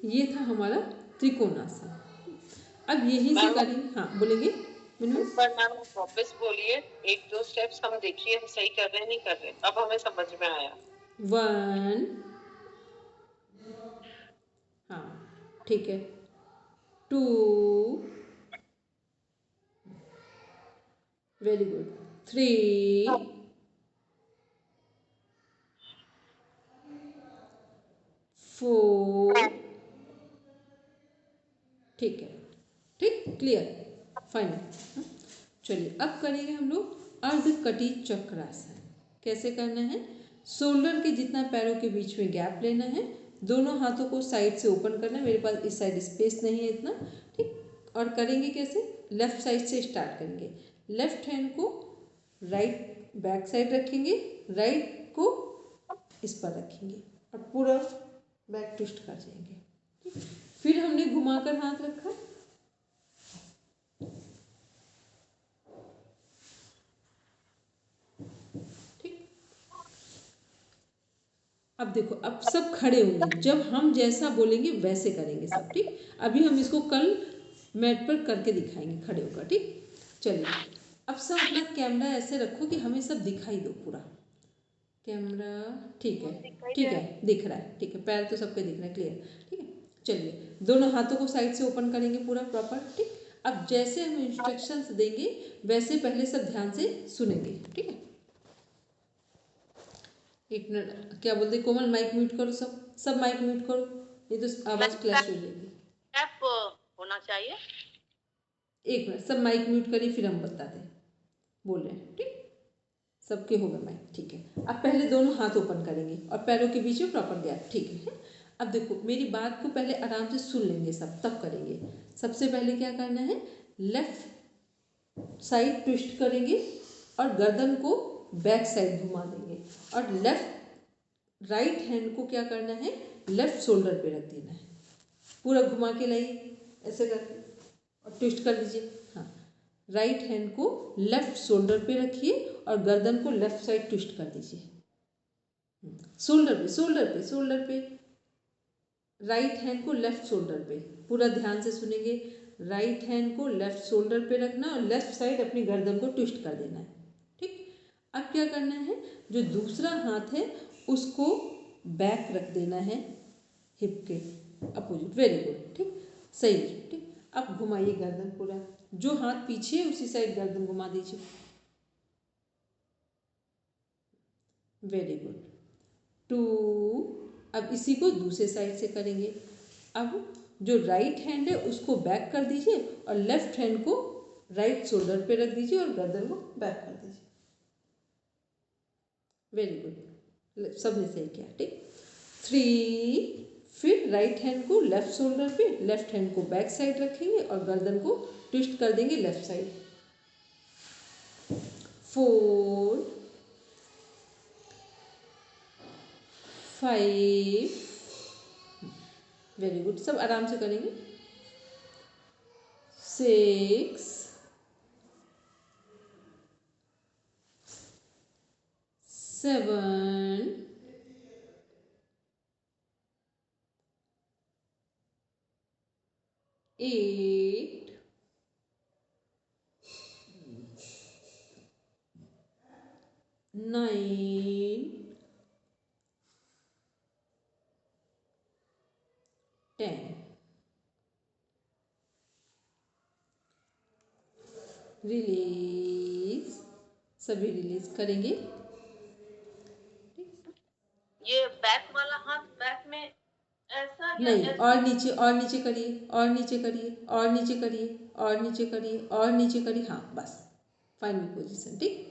ये था हमारा त्रिकोणासन। अब यहीं से मैम करेंगे, हाँ बोलेंगे एक बार मैम वापस बोलिए, एक दो स्टेप्स हम देखिए हम सही कर रहे हैं नहीं कर रहे, अब हमें समझ में आया। 1, हाँ ठीक है, 2, वेरी गुड, 3, 4, ठीक है, ठीक, क्लियर, फाइनल। चलिए अब करेंगे हम लोग अर्धकटी चक्रासन। कैसे करना है, शोल्डर के जितना पैरों के बीच में गैप लेना है, दोनों हाथों को साइड से ओपन करना है, मेरे पास इस साइड स्पेस नहीं है इतना, ठीक। और करेंगे कैसे, लेफ्ट साइड से स्टार्ट करेंगे, लेफ्ट हैंड को राइट बैक साइड रखेंगे, राइट को इस पर रखेंगे और पूरा बैक ट्विस्ट कर जाएंगे, ठीक। फिर हमने घुमाकर हाथ रखा, ठीक। अब देखो, अब सब खड़े होंगे, जब हम जैसा बोलेंगे वैसे करेंगे सब, ठीक। अभी हम इसको कल मैट पर करके दिखाएंगे खड़े होकर, ठीक। चलिए अब सब अपना कैमरा ऐसे रखो कि हमें सब दिखाई दो पूरा, कैमरा, ठीक है, ठीक है, दिख रहा है, ठीक है, पैर तो सबके दिख रहा है, क्लियर, ठीक है। चलिए दोनों हाथों को साइड से ओपन करेंगे पूरा प्रॉपर, ठीक। अब जैसे हम इंस्ट्रक्शंस देंगे वैसे पहले सब ध्यान से सुनेंगे, ठीक है। एक मिनट, क्या बोलते कोमल, माइक म्यूट करो, सब माइक म्यूट करो, नहीं तो आवाज़ क्लैश हो जाएगी। ऐप होना चाहिए। एक मिनट, सब माइक म्यूट करिए, फिर हम बताते हैं, बोल रहे हैं, ठीक। सबके हो गए माइक, ठीक है। अब पहले दोनों हाथ ओपन करेंगे और पैरों के बीच में प्रॉपर गैप, ठीक है। अब देखो मेरी बात को पहले आराम से सुन लेंगे सब, तब करेंगे। सबसे पहले क्या करना है, लेफ्ट साइड ट्विस्ट करेंगे और गर्दन को बैक साइड घुमा देंगे, और राइट हैंड को क्या करना है, लेफ्ट शोल्डर पे रख देना है, पूरा घुमा के लाइए ऐसे करके और ट्विस्ट कर दीजिए। हाँ, राइट हैंड को लेफ्ट शोल्डर पे रखिए और गर्दन को लेफ्ट साइड ट्विस्ट कर दीजिए, शोल्डर पे राइट हैंड को लेफ्ट शोल्डर पे, पूरा ध्यान से सुनेंगे, राइट हैंड को लेफ्ट शोल्डर पे रखना और लेफ्ट साइड अपनी गर्दन को ट्विस्ट कर देना है, ठीक। अब क्या करना है, जो दूसरा हाथ है उसको बैक रख देना है, हिप के अपोजिट, वेरी गुड, ठीक, सही, ठीक। अब घुमाइए गर्दन पूरा, जो हाथ पीछे है उसी साइड गर्दन घुमा दीजिए, वेरी गुड, 2। अब इसी को दूसरे साइड से करेंगे। अब जो राइट हैंड है उसको बैक कर दीजिए और लेफ्ट हैंड को राइट शोल्डर पे रख दीजिए और गर्दन को बैक कर दीजिए, वेरी गुड, सबने सही किया, ठीक। 3, फिर राइट हैंड को लेफ्ट शोल्डर पे, लेफ्ट हैंड को बैक साइड रखेंगे और गर्दन को ट्विस्ट कर देंगे लेफ्ट साइड, 4, 5, वेरी गुड, सब आराम से करेंगे, 6, 7, 8, 9, 10, रिलीज, सभी रिलीज करेंगे, ये बैक वाला हाथ बैक में ऐसा या नहीं, ऐसा? और नीचे, और नीचे करिए, और नीचे करिए, और नीचे करिए, और नीचे करिए, और नीचे करिए, हाँ बस, फाइनल पोजीशन, ठीक।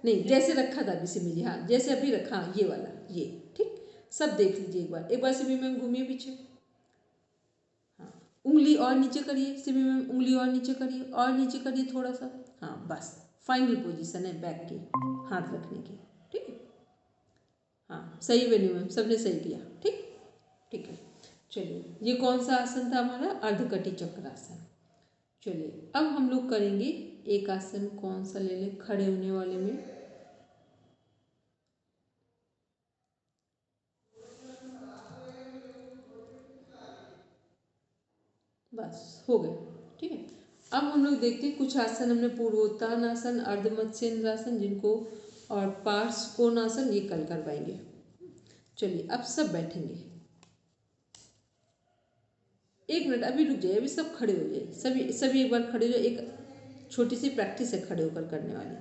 नहीं, जैसे रखा था अभी सिमी जी, हाँ जैसे अभी रखा, हाँ ये वाला, ये, ठीक। सब देख लीजिए एक बार सिमी मैम घूमिए पीछे, हाँ, उंगली और नीचे करिए सिमी मैम, उंगली और नीचे करिए, और नीचे करिए थोड़ा सा, हाँ बस, फाइनल पोजीशन है बैक की, हाथ रखने की, ठीक है। हाँ सही वेन्यू मैम, सबने सही किया, ठीक, ठीक है। चलिए ये कौन सा आसन था हमारा, अर्धकटी चक्रासन। चलिए अब हम लोग करेंगे एक आसन, कौन सा ले लें, खड़े होने वाले में। बस हो गए, ठीक है। अब हम लोग देखते हैं कुछ आसन हमने पूर्वोत्तान आसन, अर्ध मत्स्येंद्र आसन जिनको, और पार्श्व कोणासन, ये कल करवाएंगे। चलिए अब सब बैठेंगे। एक मिनट अभी रुक जाइए, अभी सब खड़े हो जाइए, सभी सभी एक बार खड़े हो जाइए। एक छोटी सी प्रैक्टिस है खड़े होकर करने वाली।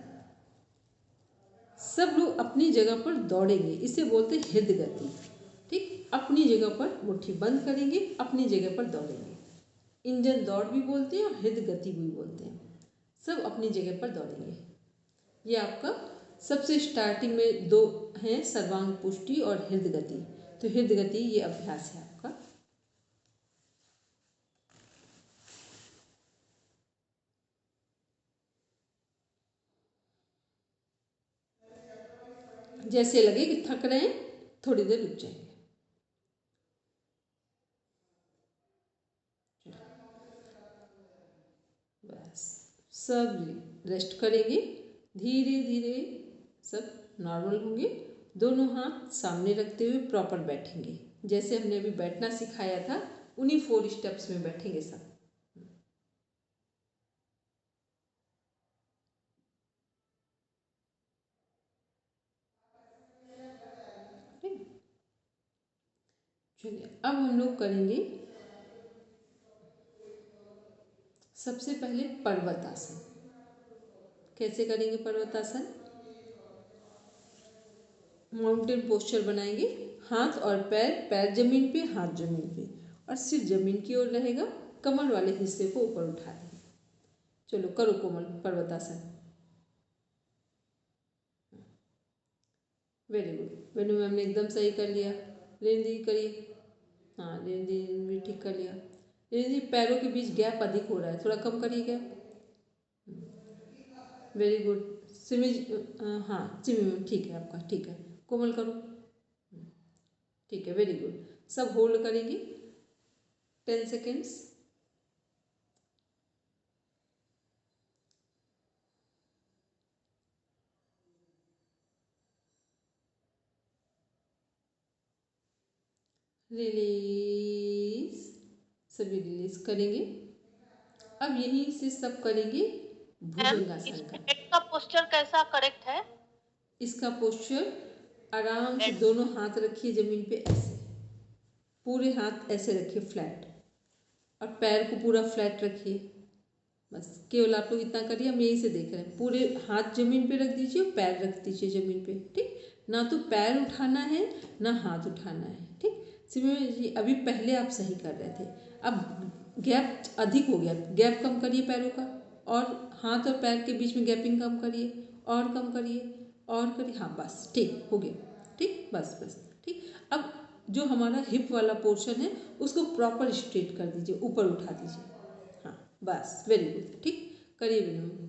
सब लोग अपनी जगह पर दौड़ेंगे, इसे बोलते हैं हृदय गति। ठीक, अपनी जगह पर मुट्ठी बंद करेंगे, अपनी जगह पर दौड़ेंगे। इंजन दौड़ भी बोलते हैं और हृदय गति भी बोलते हैं। सब अपनी जगह पर दौड़ेंगे। ये आपका सबसे स्टार्टिंग में दो हैं, सर्वांग पुष्टि और हृदय गति। तो हृदय गति ये अभ्यास है आपका। जैसे लगे कि थक रहे हैं, थोड़ी देर रुक जाएंगे। बस सब रेस्ट करेंगे, धीरे धीरे सब नॉर्मल होंगे। दोनों हाथ सामने रखते हुए प्रॉपर बैठेंगे, जैसे हमने अभी बैठना सिखाया था, उन्हीं 4 स्टेप्स में बैठेंगे सब। चलिए अब हम लोग करेंगे सबसे पहले पर्वतासन। कैसे करेंगे पर्वतासन? माउंटेन पोस्चर बनाएंगे, हाथ और पैर, पैर जमीन पे, हाथ जमीन पे, और सिर जमीन की ओर रहेगा। कमर वाले हिस्से को ऊपर उठा देंगे। चलो करो कोमल पर्वतासन। वेरी गुड, वेनु मैम ने एकदम सही कर लिया। रेंदी करिए। हाँ रेंदी भी ठीक कर लिया। रेंदी पैरों के बीच गैप अधिक हो रहा है, थोड़ा कम करिए गैप। Very good Simi. हाँ सिमी मैम ठीक है आपका, ठीक है। कोमल करो। ठीक है, वेरी गुड। सब होल्ड करेंगे 10 सेकेंड्स। रिलीज, सभी रिलीज करेंगे। अब यहीं से सब करेंगे भुजंगासन का। का पोस्चर कैसा करेक्ट है? इसका पोस्चर आराम से दोनों हाथ रखिए जमीन पे, ऐसे पूरे हाथ ऐसे रखिए फ्लैट, और पैर को पूरा फ्लैट रखिए। बस केवल आप लोग इतना करिए, हम यहीं से देख रहे हैं। पूरे हाथ जमीन पे रख दीजिए और पैर रख दीजिए जमीन पे। ठीक, ना तो पैर उठाना है ना हाथ उठाना है। ठीक, सिर्फ जी अभी पहले आप सही कर रहे थे, अब गैप अधिक हो गया, गैप कम करिए पैरों का, और हाथ और पैर के बीच में गैपिंग कम करिए, और कम करिए, और करिए। हाँ बस ठीक हो गया। ठीक, बस बस ठीक। अब जो हमारा हिप वाला पोर्शन है उसको प्रॉपर स्ट्रेट कर दीजिए, ऊपर उठा दीजिए। हाँ बस वेरी गुड, ठीक। करिए बिल्कुल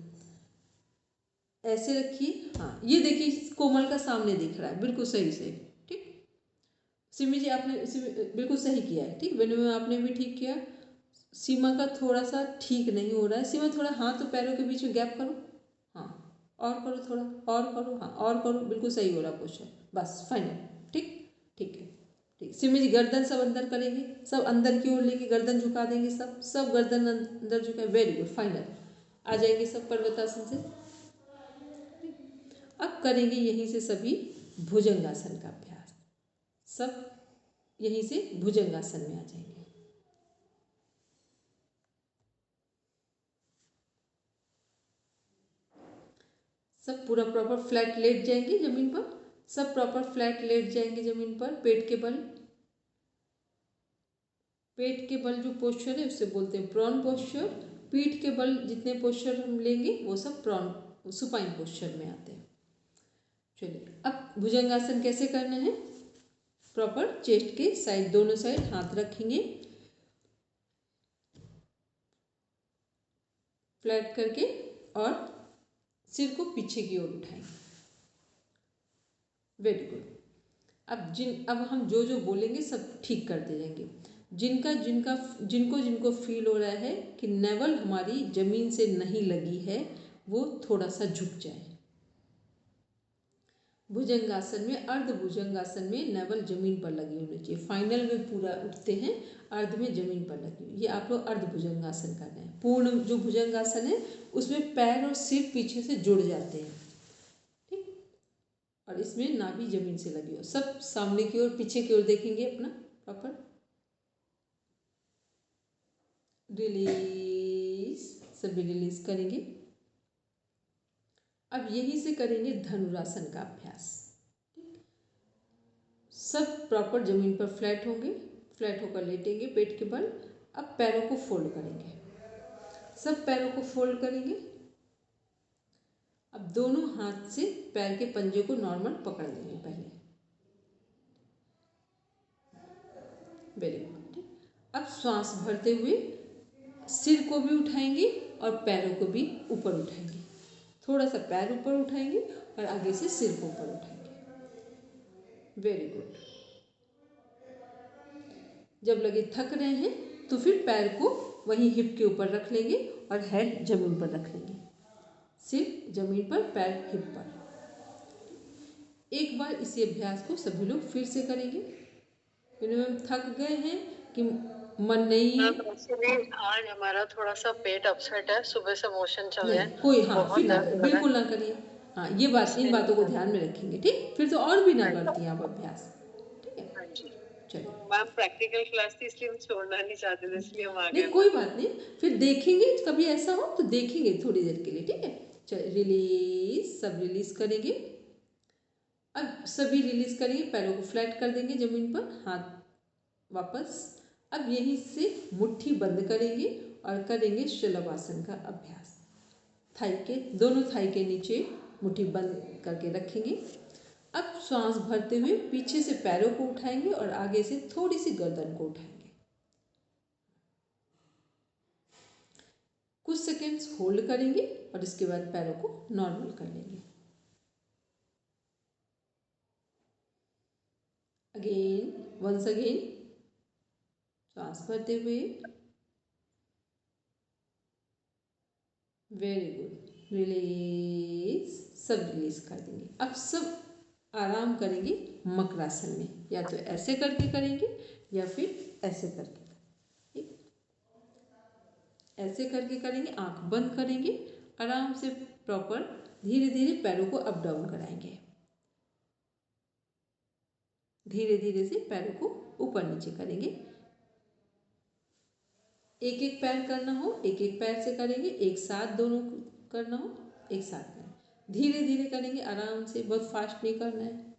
ऐसे रखिए। हाँ ये देखिए कोमल का सामने दिख रहा है, बिल्कुल सही सही। ठीक, सिमी जी आपने बिल्कुल सही किया है। ठीक, वेनु में आपने भी ठीक किया। सीमा का थोड़ा सा ठीक नहीं हो रहा है। सीमा थोड़ा हाथ और पैरों के बीच में गैप करो। हाँ और करो, थोड़ा और करो। हाँ और करो, बिल्कुल सही हो रहा पोस्चर। बस फाइनल। ठीक, ठीक है। ठीक, सिमी जी गर्दन सब अंदर करेंगे, सब अंदर की ओर लेके गर्दन झुका देंगे, सब गर्दन अंदर झुकाए। Very good, final. आ जाएंगे सब पर्वतासन से। अब करेंगे यहीं से सभी भुजंगासन का अभ्यास। सब यहीं से भुजंगासन में आ जाएंगे। सब पूरा प्रॉपर फ्लैट लेट जाएंगे जमीन पर। सब प्रॉपर फ्लैट लेट जाएंगे जमीन पर, पेट के बल। पेट के बल जो पोस्चर है उससे बोलते हैं प्रॉन पोस्चर। पीठ के बल जितने पोस्चर हम लेंगे वो सब प्रॉन सुपाइन पोस्चर में आते हैं। चलिए अब भुजंगासन कैसे करना है? प्रॉपर चेस्ट के साइड, दोनों साइड हाथ रखेंगे फ्लैट करके, और सिर को पीछे की ओर उठाएंगे। Very good. अब हम जो जो बोलेंगे सब ठीक करते जाएंगे। जिनका जिनका जिनको जिनको फील हो रहा है कि नेवल हमारी जमीन से नहीं लगी है वो थोड़ा सा झुक जाए। भुजंगासन में, अर्ध भुजंगासन में नेवल जमीन पर लगी होनी चाहिए। फाइनल में पूरा उठते हैं, अर्ध में जमीन पर लगी हुई। ये आप लोग अर्ध भुजंगासन कर रहे हैं। पूर्ण जो भुजंगासन है उसमें पैर और सिर पीछे से जुड़ जाते हैं, ठीक। और इसमें नाभि जमीन से लगी हो। सब सामने की ओर पीछे की ओर देखेंगे अपना प्रॉपर। रिलीज, सभी रिलीज करेंगे। अब यहीं से करेंगे धनुरासन का अभ्यास। सब प्रॉपर जमीन पर फ्लैट होंगे, फ्लैट होकर लेटेंगे पेट के बल। अब पैरों को फोल्ड करेंगे, सब पैरों को फोल्ड करेंगे। अब दोनों हाथ से पैर के पंजे को नॉर्मल पकड़ लेंगे पहले। Very good. अब श्वास भरते हुए सिर को भी उठाएंगे और पैरों को भी ऊपर उठाएंगे। थोड़ा सा पैर ऊपर उठाएंगे और आगे से सिर को ऊपर उठाएंगे। Very good. जब लगे थक रहे हैं तो फिर पैर को वहीं हिप के ऊपर रख लेंगे और हेड जमीन पर रख लेंगे। सिर जमीन पर, पैर हिप पर। एक बार इसी अभ्यास को सभी लोग फिर से करेंगे। मिनिमम थक गए हैं कि मन नहीं है। आज हमारा थोड़ा सा पेट अपसेट है, सुबह से मोशन चल रहे हैं, कोई, हाँ, बहुत फिर ना, दर्द हो रहा है। बिल्कुल ना करिए। हाँ, ये बात, इन बातों को ध्यान में रखेंगे, ठीक। फिर तो और भी ना करती हैं आप अभ्यास, ठीक है। हाँ जी। चलिए, मैम प्रैक्टिकल क्लास थी इसलिए हम छोड़ना नहीं चाहते थे, इसलिए हम आ गए। नहीं कोई बात नहीं, फिर देखेंगे, कभी ऐसा हो तो देखेंगे थोड़ी देर के लिए, ठीक है। चलिए, रिलीज, सब रिलीज करेंगे। अब सभी रिलीज करेंगे, पैरों को फ्लैट कर देंगे जमीन पर, हाथ वापस। अब यहीं से मुट्ठी बंद करेंगे और करेंगे शलभासन का अभ्यास। थाई के, दोनों थाई के नीचे मुट्ठी बंद करके रखेंगे। अब श्वास भरते हुए पीछे से पैरों को उठाएंगे और आगे से थोड़ी सी गर्दन को उठाएंगे। कुछ सेकेंड्स होल्ड करेंगे और इसके बाद पैरों को नॉर्मल कर लेंगे। अगेन, वंस अगेन, श्वास भरते हुए। Very good. रिलीज, सब रिलीज कर देंगे। अब सब आराम करेंगे मकरासन में, या तो ऐसे करके करेंगे या फिर ऐसे करके, ठीक। ऐसे करके करेंगे, आंख बंद करेंगे, आराम से प्रॉपर धीरे धीरे पैरों को अप डाउन कराएंगे। धीरे धीरे से पैरों को ऊपर नीचे करेंगे। एक एक पैर करना हो, एक एक पैर से करेंगे। एक साथ दोनों करना हो, एक साथ करें। धीरे धीरे करेंगे, आराम से, बहुत फास्ट नहीं करना है।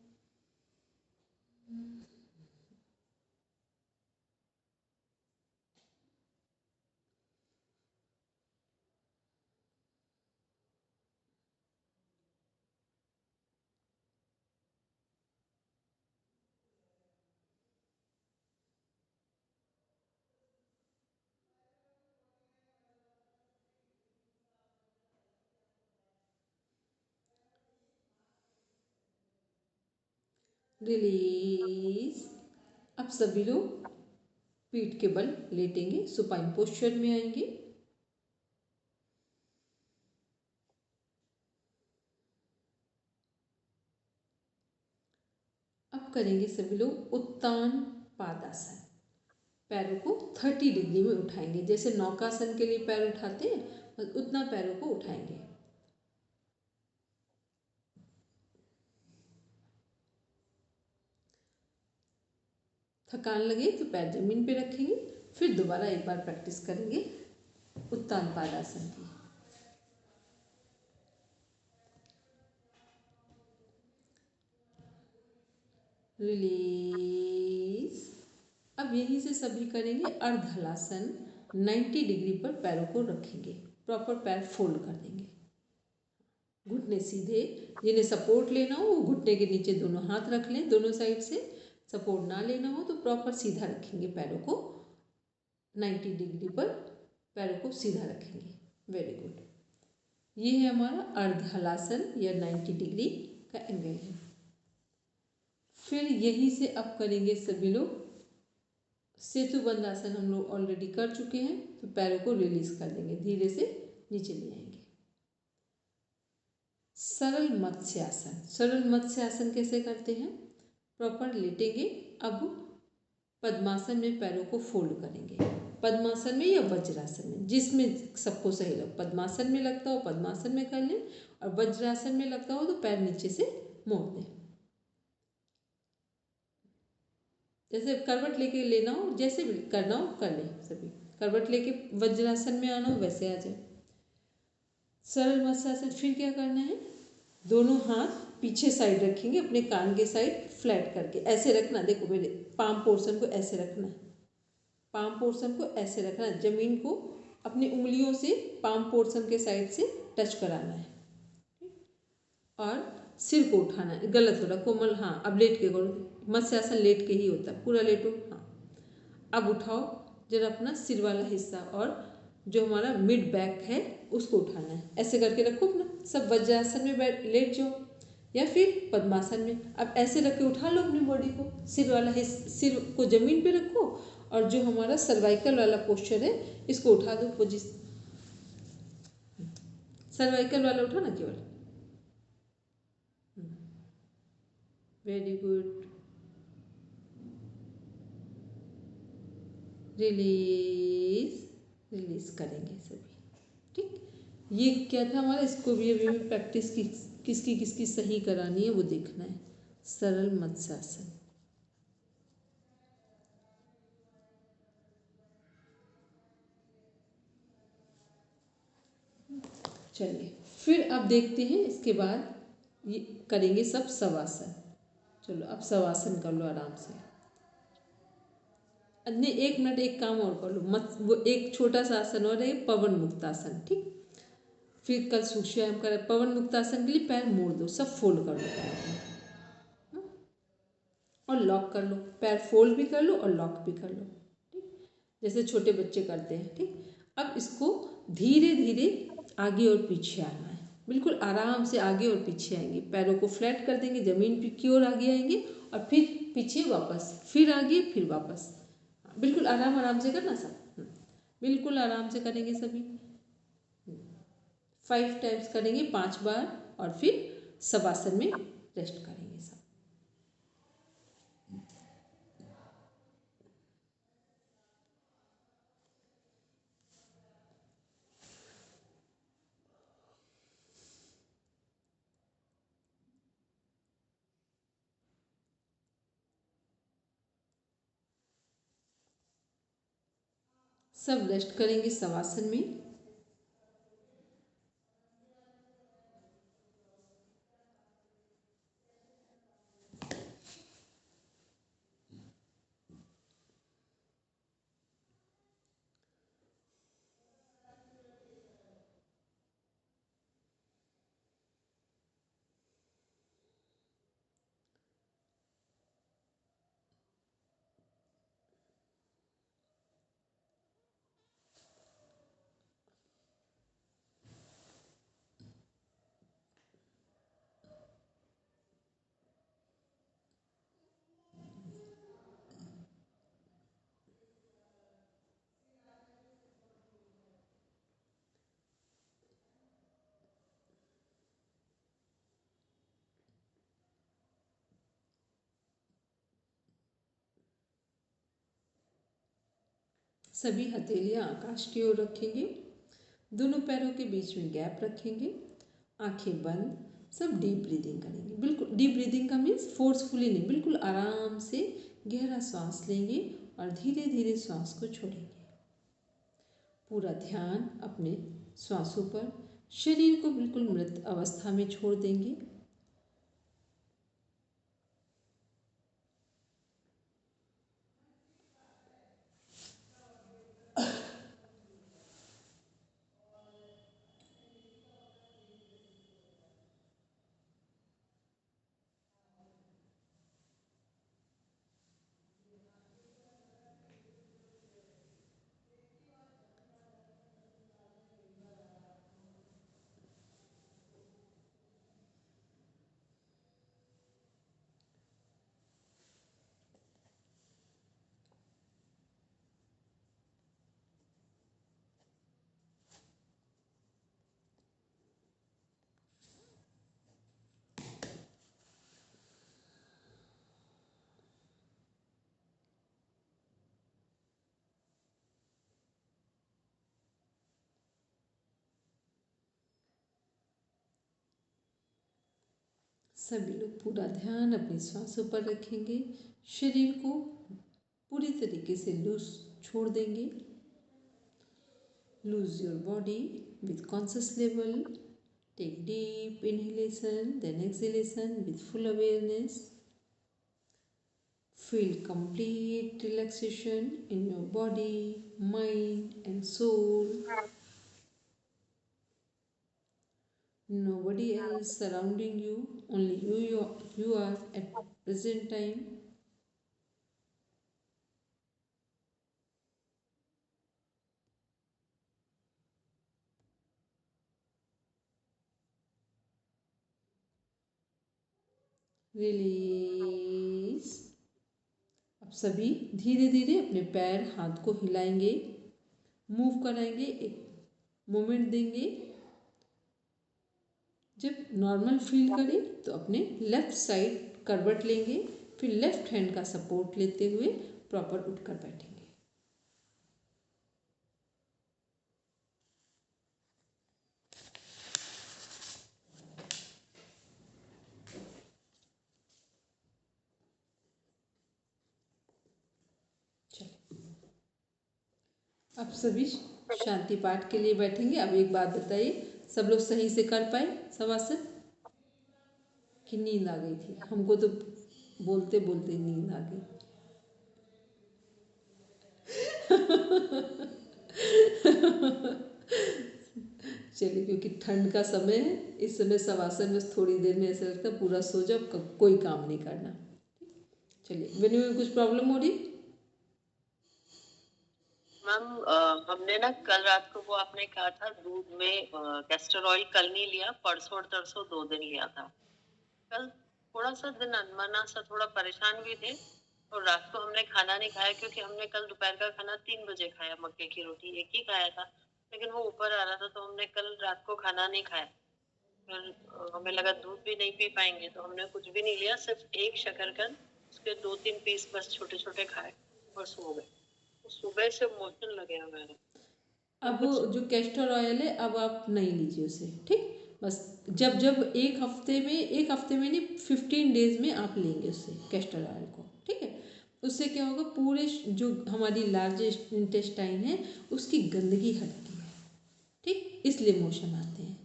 रिलीज। अब सभी लोग पीठ के बल लेटेंगे, सुपाइन पोस्चर में आएंगे। अब करेंगे सभी लोग उत्तान पादासन। पैरों को 30 डिग्री में उठाएंगे, जैसे नौकासन के लिए पैर उठाते हैं, बस उतना पैरों को उठाएंगे। थकान लगे तो पैर जमीन पे रखेंगे। फिर दोबारा एक बार प्रैक्टिस करेंगे उत्तान पादासन की। रिलीज। अब यहीं से सभी करेंगे अर्धहलासन। 90 डिग्री पर पैरों को रखेंगे, प्रॉपर पैर फोल्ड कर देंगे, घुटने सीधे। जिन्हें सपोर्ट लेना हो वो घुटने के नीचे दोनों हाथ रख लें, दोनों साइड से। सपोर्ट ना लेना हो तो प्रॉपर सीधा रखेंगे पैरों को, 90 डिग्री पर पैरों को सीधा रखेंगे। Very good. ये है हमारा अर्धहलासन या 90 डिग्री का एंगल है। फिर यहीं से अब करेंगे सभी लोग सेतुबंद आसन हम लोग ऑलरेडी कर चुके हैं, तो पैरों को रिलीज कर देंगे, धीरे से नीचे ले आएंगे। सरल मत्स्यासन। सरल मत्स्यासन कैसे करते हैं? प्रॉपर लेटेंगे। अब पद्मासन में पैरों को फोल्ड करेंगे, पद्मासन में या वज्रासन में, जिसमें सबको सही लगे। पद्मासन में लगता हो पद्मासन में कर लें, और वज्रासन में लगता हो तो पैर नीचे से मोड़ दें। जैसे करवट लेके लेना हो, जैसे भी करना हो कर लें। सभी करवट लेके वज्रासन में आना हो वैसे आ जाए। सरल मत्स्यासन। फिर क्या करना है? दोनों हाथ पीछे साइड रखेंगे, अपने कान के साइड फ्लैट करके ऐसे रखना। देखो मेरे पाम पोर्शन को ऐसे रखना है, पाम पोर्शन को ऐसे रखना है, जमीन को अपनी उंगलियों से पाम पोर्शन के साइड से टच कराना है, और सिर को उठाना है। गलत हो रहा कोमल, हाँ अब लेट के करो। मत्स्यासन लेट के ही होता है, पूरा लेटो। हाँ अब उठाओ जरा अपना सिर वाला हिस्सा, और जो हमारा मिड बैक है उसको उठाना है। ऐसे करके रखो अपना, सब वज्रासन में बैठ लेट जाओ या फिर पद्मासन में। अब ऐसे रख के उठा लो अपनी बॉडी को, सिर वाला हिस्सा, सिर को जमीन पे रखो, और जो हमारा सर्वाइकल वाला पोस्चर है इसको उठा दो। पोजिशन सर्वाइकल वाला उठा ना केवल। Very good. रिलीज, रिलीज करेंगे सभी। ठीक, ये क्या था हमारा, इसको भी अभी प्रैक्टिस किसकी किसकी सही करानी है वो देखना है। सरल मत्स्यासन। चलिए फिर अब देखते हैं, इसके बाद ये करेंगे सब शवासन। चलो अब शवासन कर लो आराम से। अन्य 1 मिनट एक काम और कर लो, मत वो एक छोटा सा आसन और है पवन मुक्तासन। ठीक, फिर कल सूक्ष्म कर। पवन मुक्तासन के लिए पैर मोड़ दो, सब फोल्ड कर लो पैर को, और लॉक कर लो। पैर फोल्ड भी कर लो और लॉक भी कर लो। ठीक, जैसे छोटे बच्चे करते हैं। ठीक, अब इसको धीरे धीरे आगे और पीछे आना है, बिल्कुल आराम से आगे और पीछे आएंगे। पैरों को फ्लैट कर देंगे, जमीन की ओर आगे आएंगे, और फिर पीछे वापस, फिर आगे फिर वापस। बिल्कुल आराम आराम से करना सब, बिल्कुल आराम से करेंगे सभी। 5 टाइम्स करेंगे, 5 बार, और फिर शवासन में रेस्ट करेंगे सब। सब रेस्ट करेंगे शवासन में। सभी हथेलियां आकाश की ओर रखेंगे, दोनों पैरों के बीच में गैप रखेंगे, आंखें बंद, सब डीप ब्रीदिंग करेंगे। बिल्कुल डीप ब्रीदिंग का मीन्स फोर्सफुली नहीं, बिल्कुल आराम से गहरा सांस लेंगे और धीरे धीरे सांस को छोड़ेंगे। पूरा ध्यान अपने श्वासों पर, शरीर को बिल्कुल मृत अवस्था में छोड़ देंगे। सभी लोग पूरा ध्यान अपनी सांसों पर रखेंगे। शरीर को पूरी तरीके से लूज छोड़ देंगे। Loose your body with conscious level. Take deep inhalation then exhalation with full awareness. Feel complete relaxation in your body, mind and soul. Nobody else surrounding you, only you are at present time. Release. अब सभी धीरे धीरे अपने पैर हाथ को हिलाएंगे, move कराएंगे, एक मोमेंट देंगे। जब नॉर्मल फील करें तो अपने लेफ्ट साइड करवट लेंगे, फिर लेफ्ट हैंड का सपोर्ट लेते हुए प्रॉपर उठकर बैठेंगे। अब सभी शांति पाठ के लिए बैठेंगे। अब एक बात बताइए, सब लोग सही से कर पाए शवासन कि नींद आ गई थी? हमको तो बोलते बोलते नींद आ गई। चलिए, क्योंकि ठंड का समय है, इस समय शवासन में थोड़ी देर में ऐसा लगता है पूरा सो जाओ, कोई काम नहीं करना। चलिए, वेन्यू में कुछ प्रॉब्लम हो रही? मैम हमने ना कल रात को वो आपने कहा था दूध में कैस्टर ऑयल कल नहीं लिया, परसों और तरसों 2 दिन लिया था। कल थोड़ा सा दिन अनमना सा थोड़ा परेशान भी थे, और रात को हमने खाना नहीं खाया क्योंकि हमने कल दोपहर का खाना 3 बजे खाया। मक्के की रोटी एक ही खाया था, लेकिन वो ऊपर आ रहा था तो हमने कल रात को खाना नहीं खाया। फिर हमें लगा दूध भी नहीं पी पाएंगे, तो हमने कुछ भी नहीं लिया, सिर्फ एक शकरकंद, उसके 2-3 पीस बस छोटे छोटे खाए और सो गए। सुबह से मोशन लगे हमारे। अब जो कैस्टर ऑयल है अब आप नहीं लीजिए उसे, ठीक? बस जब जब एक हफ्ते में नहीं 15 डेज में आप लेंगे उससे कैस्टर ऑयल को, ठीक है? उससे क्या होगा, पूरे जो हमारी लार्ज इंटेस्टाइन है उसकी गंदगी हटती है, ठीक? इसलिए मोशन आते हैं।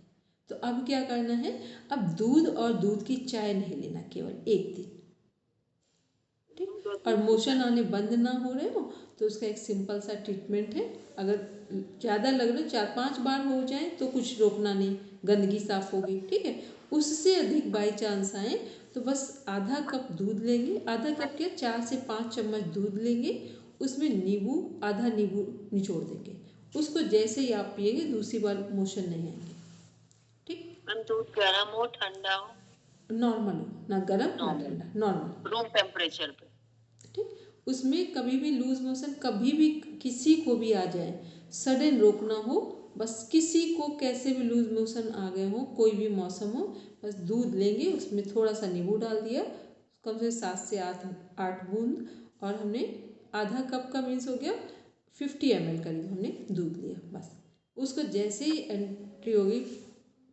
तो अब क्या करना है, अब दूध और दूध की चाय नहीं लेना केवल एक दिन, ठीक? और मोशन आने बंद ना हो रहे हो तो उसका एक सिंपल सा ट्रीटमेंट है। अगर ज़्यादा लग रहा है 4-5 बार हो जाए तो कुछ रोकना नहीं, गंदगी साफ होगी, ठीक है? उससे अधिक बाई चांस आए तो बस आधा कप दूध लेंगे, आधा कप क्या 4 से 5 चम्मच दूध लेंगे, उसमें नींबू, आधा नींबू निचोड़ देंगे। उसको जैसे ही आप पिएंगे दूसरी बार मोशन नहीं आएंगे, ठीक? दूध गर्म हो ठंडा हो? नॉर्मल हो, ना गर्म ना ठंडा, नॉर्मल रूम टेम्परेचर पे, ठीक? उसमें कभी भी लूज मोशन कभी भी किसी को भी आ जाए, सडन रोकना हो, बस किसी को कैसे भी लूज मोशन आ गए हो, कोई भी मौसम हो, बस दूध लेंगे, उसमें थोड़ा सा नींबू डाल दिया, कम से 7 से 8 बूंद, और हमने आधा कप का मीन्स हो गया 50 ml करीब हमने दूध लिया। बस उसको जैसे ही एंट्री होगी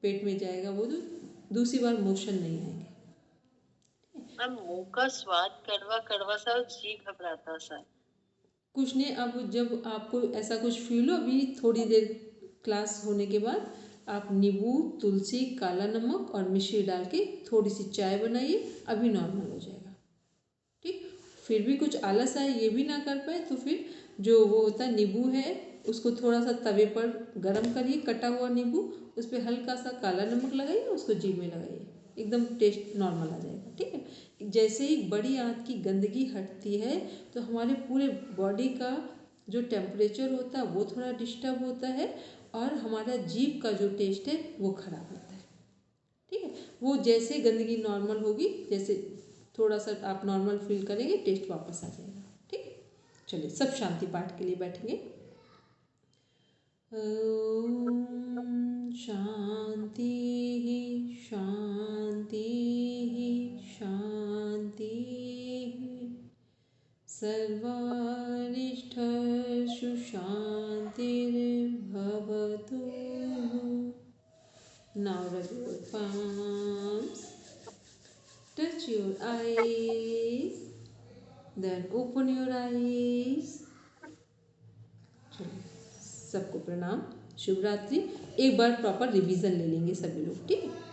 पेट में जाएगा वो दूध, दूसरी बार मोशन नहीं आएंगे। मुंह का स्वाद कड़वा कड़वा सा, जी घबराता सा। कुछ नहीं, अब जब आपको ऐसा कुछ फील हो, अभी थोड़ी देर क्लास होने के बाद आप नींबू, तुलसी, काला नमक और मिश्री डाल के थोड़ी सी चाय बनाइए, अभी नॉर्मल हो जाएगा, ठीक? फिर भी कुछ आलस आए, ये भी ना कर पाए, तो फिर जो वो होता है नींबू है उसको थोड़ा सा तवे पर गरम करिए, कटा हुआ नींबू, उस पर हल्का सा काला नमक लगाइए, उसको जीभ में लगाइए, एकदम टेस्ट नॉर्मल आ जाएगा, ठीक है? जैसे ही बड़ी आंत की गंदगी हटती है तो हमारे पूरे बॉडी का जो टेम्परेचर होता है वो थोड़ा डिस्टर्ब होता है, और हमारा जीभ का जो टेस्ट है वो खराब होता है, ठीक है? वो जैसे गंदगी नॉर्मल होगी, जैसे थोड़ा सा आप नॉर्मल फील करेंगे, टेस्ट वापस आ जाएगा, ठीक? चलिए, सब शांति पाठ के लिए बैठेंगे। ओम शांति शांति शांति। सर्वारिष्ठेषु शान्तिर्भवतु। Now rub your palms. touch your eyes, then open your eyes. चलिए, सबको प्रणाम, शुभ रात्रि। एक बार प्रॉपर रिवीजन ले लेंगे सभी लोग, ठीक है।